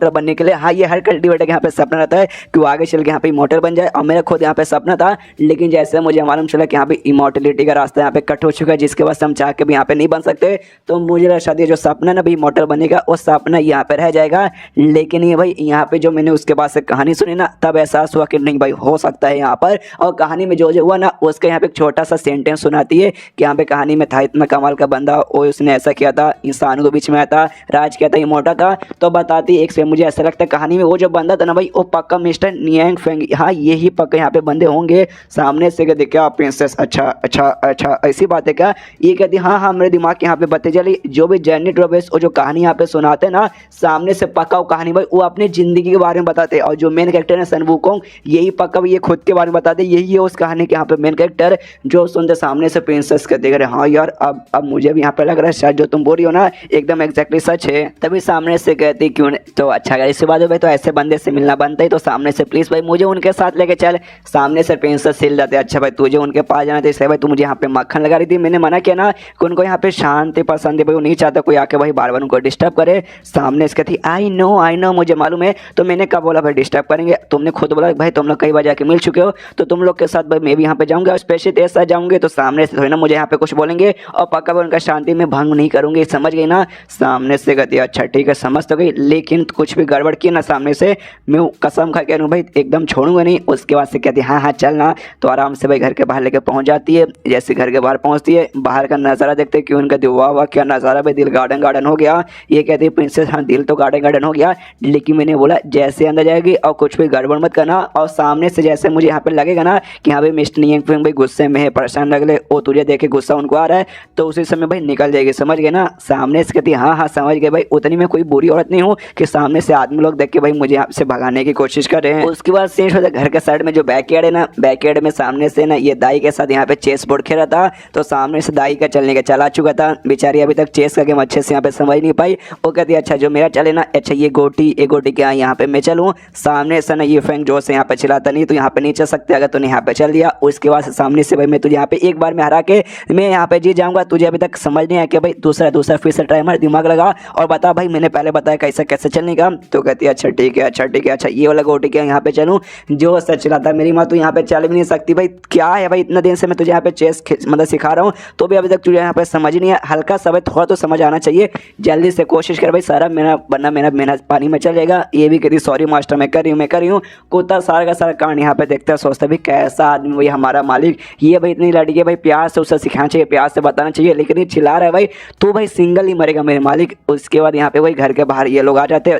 बनने के लिए, हाँ ये हर कल्टिवेटर के यहाँ पे सपना रहता है कि वो आगे चल के यहाँ पे इमॉर्टल बन जाए, और मेरा खुद यहाँ पे सपना था, लेकिन जैसे मुझे मालूम चला कि यहाँ पे इमॉर्टलिटी का रास्ता यहाँ पे कट हो चुका है जिसके बाद हम चाह के भी यहाँ पे नहीं बन सकते, तो मुझे शायद ये जो सपना ना भाई इमॉर्टल बनेगा वो सपना यहाँ पे रह जाएगा। लेकिन ये भाई यहाँ पे जो मैंने उसके बाद से कहानी सुनी ना तब एहसास हुआ कि नहीं भाई हो सकता है यहाँ पर, और कहानी में जो हुआ ना उसका यहाँ पे एक छोटा सा सेंटेंस सुनाती है कि यहाँ पे कहानी में था इतना कमाल का बंदा, वो उसने ऐसा किया था, इंसानों के बीच में आया था, राज किया था, मोटा था तो बताती एक से मुझे ऐसा लगता है कहानी में वो जो बंदा था ना भाई वो पक्का मिस्टर नियांग फेंग, हाँ यही पक्का यहाँ पे बंदे होंगे। सामने से कहते क्या प्रिंसेस, अच्छा अच्छा अच्छा ऐसी बात है क्या? ये कहती हाँ हाँ मेरे दिमाग के यहाँ पे बत्ती जली। जो भी जर्नी ट्रेवल्स और जो कहानी यहाँ पे सुनाते हैं ना सामने से पक्का वो कहानी भाई वो अपनी जिंदगी के बारे में बताते हैं। और जो मेन कैरेक्टर है सन वुकोंग यही पक्का ये खुद के बारे में बताते, यही है उस कहानी के यहाँ पे मेन कैरेक्टर। जो सुनते सामने से प्रिंसेस के देख रहे हाँ यार अब मुझे भी यहाँ पे लग रहा है शायद जो तुम बोल रही हो ना एकदम एग्जैक्टली सच है। तभी सामने से कहती क्यों तो अच्छा अगर इसी बात है भाई तो ऐसे बंदे से मिलना बनता है तो सामने से प्लीज भाई मुझे उनके साथ लेके चल। सामने से प्रिंसेस हिल जाते अच्छा भाई तुझे उनके पास जाना था इसलिए भाई तू मुझे यहाँ पे मक्खन लगा रही थी, मैंने मना किया ना कि उनको यहाँ पे शांति पसंद है भाई, वो नहीं चाहता कोई आके भाई बार बार उनको डिस्टर्ब करे। सामने से कहती आई नो मुझे मालूम है, तो मैंने कब बोला भाई डिस्टर्ब करेंगे, तुमने खुद बोला भाई तुम लोग कई बार जाके मिल चुके हो तो तुम लोग के साथ भाई मैं भी यहाँ पे जाऊँगा स्पेशली तेरे साथ जाऊँगे तो सामने से थोड़ी ना मुझे यहाँ पे कुछ बोलेंगे और पक्का भाई उनका शांति में भंग नहीं करूँगी, समझ गई ना। सामने से कहती है अच्छा ठीक है समझ तो गई लेकिन कुछ भी गड़बड़ की ना सामने से मैं कसम खा के भाई एकदम छोड़ूंगा नहीं। उसके बाद से कहती है हाँ चल ना, तो आराम से भाई घर के बाहर लेके पहुंच जाती है। जैसे घर के बाहर पहुंचती है बाहर का नज़ारा देखते क्यों उनका वाह वाह क्या नज़ारा भाई, दिल गार्डन गार्डन हो गया। ये कहती है प्रिंसेस हाँ दिल तो गार्डन गार्डन हो गया लेकिन मैंने बोला जैसे अंदर जाएगी और कुछ भी गड़बड़ मत करना और सामने से जैसे मुझे यहाँ पे लगेगा ना कि हाँ भाई मिस्टर नियांग फेंग भाई गुस्से में है परेशान लग ले वो तुझे देखे गुस्सा उनको आ रहा है तो उसी समय भाई निकल जाएगी, समझ गए ना। सामने से कहती है हाँ समझ गए भाई, उतनी में कोई बुरी औरत नहीं हूँ कि सामने से आदमी लोग देख के भाई मुझे यहाँ से भगाने की कोशिश कर रहे हैं। उसके बाद सीन होता है घर के साइड में जो बैकयार्ड है ना, बैकयार्ड में सामने से ना ये दाई के साथ यहाँ पे चेस बोर्ड खेल रहा था तो सामने से दाई का चलने का चला चुका था, बेचारी अभी तक चेस का गेम अच्छे से यहाँ पे समझ नहीं पाई। वो कहती है अच्छा जो मेरा चले ना अच्छा ये गोटी क्या यहाँ पे मैं चलूँ। सामने से ना ये फेंग जो से यहाँ पे चलाता नहीं तो यहाँ पे नहीं चल सकते, अगर तूने यहाँ पे चल दिया उसके बाद सामने से भाई मैं तुझे यहाँ पे एक बार में हरा के मैं यहाँ पे जीत जाऊँगा। तुझे अभी तक समझ नहीं आया कि भाई दूसरा फिर से ट्राई मार दिमाग लगा और बता भाई मैंने पहले बताया कैसे चलने का। तो कहती है अच्छा ठीक है अच्छा ये वाला गोटी क्या यहाँ पे चलूँ जो सच चलाता मेरी माँ तू यहाँ पे चल भी नहीं सकती भाई, क्या है भाई इतना दिन से मैं तुझे यहाँ पे चेस मतलब सिखा रहा हूँ तो भी अभी तक तुझे यहाँ पे समझ नहीं है, हल्का सा भाई थोड़ा तो समझ आना चाहिए, जल्दी से कोशिश कर भाई सारा मेरा पानी में चल जाएगा। ये भी कहती सॉरी मास्टर मैं कर रही हूँ। कुत्ता सारा का सारा कांड यहाँ पे देखता है सोचता भाई कैसा आदमी भाई हमारा मालिक, ये भाई इतनी लड़की है भाई प्यार से उसे सिखाना चाहिए प्यार से बताना चाहिए लेकिन ये चिल्ला रहा है भाई तू भाई सिंगल ही मरेगा मेरे मालिक। उसके बाद यहाँ पे भाई घर के बाहर ये लोग आ जाते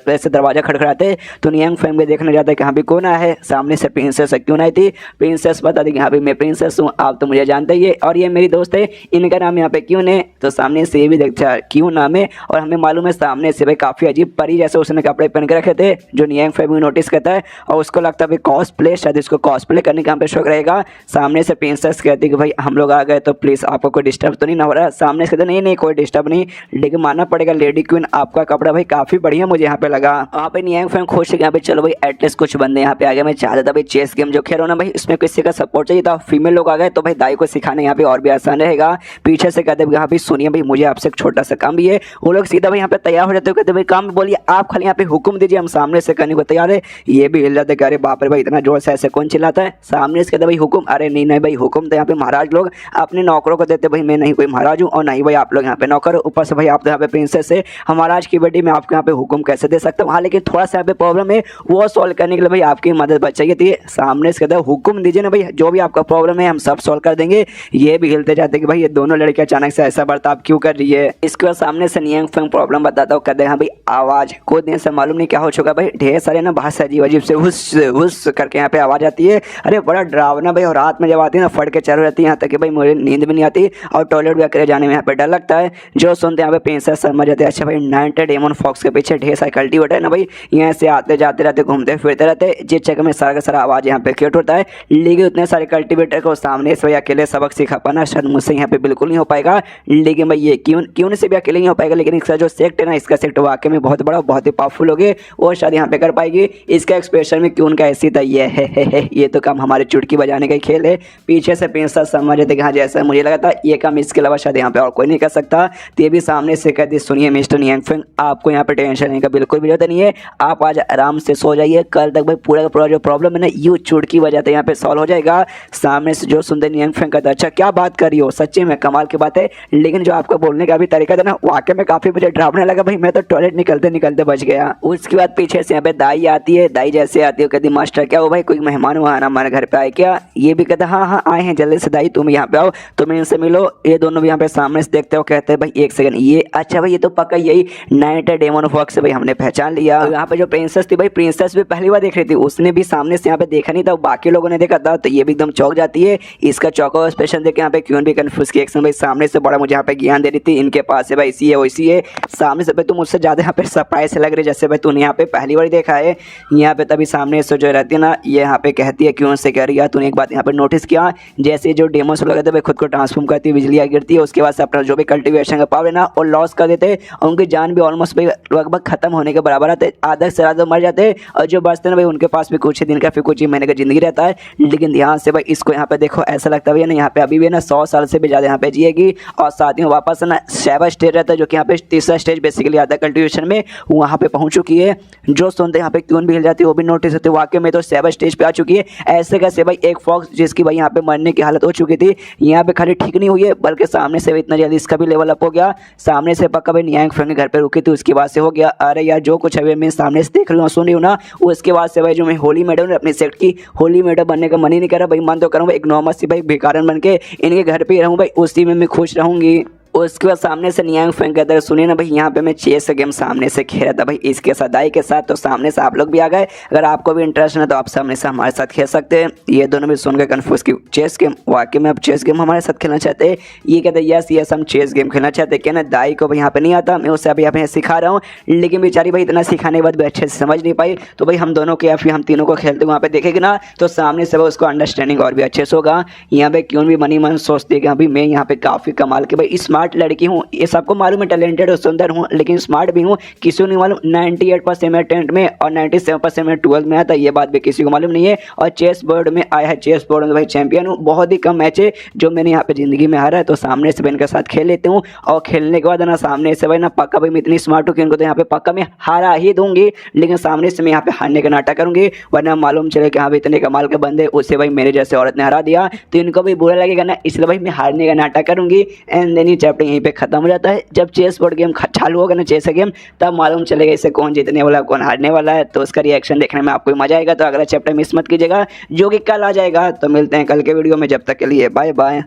वैसे दरवाजा खड़खड़ाते तो नियांग फेंग भी देखने जाता है कि यहाँ पे कौन आया है। सामने से प्रिंसेस क्यों आई थी, प्रिंसेस बता दी कि यहाँ पे मैं प्रिंसेस हूँ आप तो मुझे जानते ही है और ये मेरी दोस्त है इनका नाम यहाँ पे क्यों है। तो सामने से ये भी देखता है क्यों नाम है और हमें मालूम है सामने से भाई काफ़ी अजीब परी जैसे उसने कपड़े पहन के रखे थे जो नियांग फेंग भी नोटिस करता है और उसको लगता है भाई कॉस्प्ले शायद इसको कॉस्प्ले करने का यहाँ पे शौक रहेगा। सामने से प्रिंसेस कहती है कि भाई हम लोग आ गए तो प्लीज़ आपको कोई डिस्टर्ब तो नहीं हो रहा। सामने से कहते नहीं कोई डिस्टर्ब नहीं लेकिन मानना पड़ेगा लेडी क्वीन आपका कपड़ा भाई काफ़ी बढ़िया मुझे यहाँ पे लगा। वहाँ पे नियांग फेंग खुश है यहाँ पे चलो भाई एटलीस्ट कुछ बंदे यहाँ पे आ गए, मैं चाहता था भाई चेस गेम जो खेल रहा हूँ ना भाई इसमें किसी का सपोर्ट चाहिए था, फीमेल लोग आ गए तो भाई दाई को सिखाने यहाँ पे और भी आसान रहेगा। पीछे से कहते यहाँ पे सुनिए भाई मुझे आपसे एक छोटा सा काम भी है, वो लोग सीधा भाई यहाँ पे तैयार हो जाते हो कहते भाई काम बोलिए आप खाली यहाँ पे हुक्म दीजिए हम सामने से करने को तैयार है। ये भी हिल जाते अरे बाप रे भाई इतना जोर से ऐसे कौन चिल्लाता है। सामने से कहते भाई हुक्म, अरे नहीं भाई हुक्म तो यहाँ पे महाराज लोग अपने नौकरों को देते भाई मैं नहीं कोई महाराज हूँ और नहीं भाई आप लोग यहाँ पे नौकर, ऊपर से भाई आप तो यहाँ पे प्रिंसेस है महाराज की बेटी मैं आपको यहाँ पे हुक्म कैसे दे सकता हूँ। हाँ लेकिन थोड़ा सा यहाँ पे प्रॉब्लम है वो सॉल्व करने के लिए भाई आपकी मदद चाहिए थी। सामने से कहते हैं हुक्म दीजिए ना भाई जो भी आपका प्रॉब्लम है हम सब सॉल्व कर देंगे। ये भी हिलते जाते कि भाई ये दोनों लड़कियां अचानक से ऐसा बर्ताव क्यों कर रही है। इसके बाद सामने से नियांग फेंग प्रॉब्लम बताता हूँ कहते हैं हाँ भाई आवाज़ कुछ दिन से मालूम नहीं क्या हो चुका भाई ढेर सारे ना बाहर से अजीब से हुस करके यहाँ पे आवाज़ आती है। अरे बड़ा डरावना भाई और रात में जब आती है ना फट के चल रहती है यहाँ तक कि भाई मुझे नींद भी नहीं आती और टॉयलेट भी अकेले जाने में यहाँ पे डर लगता है। जो सुनते हैं यहाँ पे प्रिंसेस समझ जाते हैं अच्छा भाई 90 डेमन फॉक्स के पीछे ढेर सारे कल्टीवेटर है ना भाई यहाँ से आते जाते रहते घूमते फिरते रहते जिस जगह में सारा का सारा आवाज़ यहाँ पे क्रिएट होता है लेकिन उतने सारे कल्टीवेटर को सामने से भाई अकेले सबक सिखा पाना शायद मुझसे यहाँ पे बिल्कुल नहीं हो पाएगा। लेकिन भाई ये क्यों से भी अकेले नहीं हो पाएगा लेकिन इसका जो सेक्ट है ना इसका सेक्ट वाकई में बहुत बड़ा बहुत ही पावरफुल हो गए वो शायद यहाँ पे कर पाएगी। इसका एक्सप्रेशन में क्यों का ऐसी था ये तो काम हमारे चुटकी बजाने का खेल है। पीछे से प्रिंसेस समझ रहे थे कि हाँ जैसा मुझे लगा था ये काम इसके अलावा शायद यहाँ पे और कोई नहीं कर सकता। तो ये भी सामने से कहती सुनिए मिस्टर नियांग फेंग आपको यहाँ पे टेंशन लेने का बिल्कुल भी जरूरत नहीं है, आप आज आराम से सो जाइए कल तक भाई पूरा का पूरा जो प्रॉब्लम है ना यू चुटकी बजाते यहाँ पे सॉल्व हो जाएगा। सामने से जो सुंदर नियांग फेंग कहता अच्छा क्या बात कर रही हो सच्ची में कमाल की बात है लेकिन जो आपका बोलने का भी तरीका था ना वाकई में काफी मुझे डरावने लगा भाई मैं तो टॉयलेट निकलते बच गया। उसके बाद पीछे से यहाँ पे दाई आती है, दाई जैसे आती है कहती मास्टर क्या हो भाई कोई मेहमान हुआ ना हमारे घर पे आए क्या। ये भी कहता हाँ आए हैं जल्दी से दाई तुम यहाँ पे आओ तुम इनसे मिलो। ये दोनों भी यहाँ पे सामने से देखते हो कहते हैं भाई एक सेकंड ये अच्छा भाई ये तो पक्का यही नाइट डेमन फॉक्स से भाई हमने पहचान लिया। यहाँ पे जो प्रिंसेस थी भाई, प्रिंसेस भी पहली बार देख रही थी, उसने भी सामने से यहाँ पे देखा नहीं था, बाकी लोगों ने देखा था, तो ये भी एकदम चौंक जाती है। इसका चौका एक्सप्रेशन देख यहाँ पे क्यों भी कंफ्यूज की एक्शन भाई सामने से बड़ा मुझे यहाँ पे ज्ञान दे रही थी, इनके पास है भाई इसी है वैसी है। सामने से भाई तुम मुझसे ज्यादा यहाँ पे सरप्राइज लग रही है, जैसे भाई तूने यहाँ पे पहली बार देखा है। यहाँ पे तभी सामने से जो रहती है ना, ये यहाँ पे कहती है क्यों से कह रही है, तूने एक बात यहाँ पे नोटिस किया, जैसे जो डेमोस लगे थे भाई खुद को ट्रांसफॉर्म करती है, बिजली गिरती है, उसके बाद से अपना जो भी कल्टीवेशन का पावर है ना और लॉस कर देते, और उनकी जान भी ऑलमोस्ट भाई लगभग खत्म होने के बराबर आते, आधा से ज्यादा मर जाते, और जो बचते ना भाई उनके पास भी कुछ ही दिन का फिर कुछ ही महीने का जिंदगी रहता है। लेकिन ध्यान से भाई इसको यहाँ पे देखो, ऐसा लगता है ना यहाँ पे अभी भी ना 100 साल से भी ज्यादा यहाँ पे जिएगी, और साथ ही वापस ना 7 स्टेज रहता है, जो कि यहाँ पे तीसरा स्टेज बेसिकली आता है कल्टीवेशन में, वहाँ पे पहुंच चुकी है। जो सुनते यहाँ पे क्यों भी हिल जाती है वो भी नोटिस होती है, वाकई में तो 7 स्टेज पे आ चुकी है। ऐसे कैसे भाई एक फॉक्स जिसकी भाई यहाँ पे मरने की हालत हो चुकी थी, यहाँ पे खाली ठीक नहीं हुई है बल्कि सामने से इतना जल्दी इसका भी लेवल अप हो गया। सामने से पक्का भाई नियांग फेंग घर पे रुकी थी, उसके बाद से हो गया। अरे यार जो कुछ अभी मैं सामने से देख रही हूँ सुन रही हूँ ना, उसके बाद से भाई जो मैं होली मेडल अपने सेट की होली मेडल बनने का मन ही नहीं कर रहा भाई, मन तो करूँ एक नॉर्मल सी भाई भिखारन बन के इनके घर पे ही रहूँ भाई, उसी में मैं खुश रहूँगी। उसके बाद सामने से नियांग फेंग कहता है सुनिए ना भाई, यहाँ पे मैं चेस का गेम सामने से खेल रहा था भाई इसके सदाई के साथ, तो सामने से आप लोग भी आ गए, अगर आपको भी इंटरेस्ट है तो आप सामने से हमारे साथ खेल सकते हैं। ये दोनों भी सुनकर कन्फ्यूज की चेस गेम, वाकई में आप चेस गेम हमारे साथ खेलना चाहते हैं? ये कहते हैं यस यस हम चेस गेम खेलना चाहते हैं। क्या ना दाई को भाई यहाँ पे नहीं आता, मैं उससे अभी यहाँ पे सिखा रहा हूँ, लेकिन बेचारी भाई इतना सिखाने के बाद भी अच्छे से समझ नहीं पाई, तो भाई हम दोनों के या फिर हम तीनों को खेलते वहाँ पे देखेगी ना, तो सामने से उसको अंडरस्टैंडिंग और भी अच्छे से होगा। यहाँ पे क्यों भी मनी मन सोचती है कि अभी मैं यहाँ पे काफ़ी कमाल के भाई स्मार्ट लड़की हूँ, ये सबको मालूम है, टैलेंटेड और सुंदर हूँ, लेकिन स्मार्ट भी हूँ, किसी को नहीं मालूम। 98% में 10th में और 97% में 12th में आता, ये बात भी किसी को मालूम नहीं है। और चेस बोर्ड में आया है, चेस बोर्ड में भाई चैंपियन हूँ, बहुत ही कम मैच है जो मैंने यहाँ पे जिंदगी में हारा है, तो सामने से मैं इनके साथ खेल लेती हूँ। और खेलने के बाद ना सामने से भाई ना पक्का भाई मैं इतनी स्मार्ट हूँ कि इनको तो यहाँ पे पक्का मैं हारा ही दूंगी, लेकिन सामने से मैं यहाँ पे हारने का नाटक करूंगी, वरना मालूम चले कि हाँ भाई इतने कमाल के बंदे उससे भाई मेरे जैसे औरत ने हरा दिया, तो इनको भी बुरा लगेगा ना, इसलिए भाई मैं हारने का नाटक करूंगी। एंड देन ये चैप्टर यहीं पे खत्म हो जाता है। जब चेस बोर्ड गेम चालू होगा ना, चेस गेम, तब मालूम चलेगा इसे कौन जीतने वाला कौन हारने वाला है, तो उसका रिएक्शन देखने में आपको मजा आएगा। तो अगला चैप्टर मिस मत कीजिएगा जो कि कल आ जाएगा। तो मिलते हैं कल के वीडियो में, जब तक के लिए बाय बाय।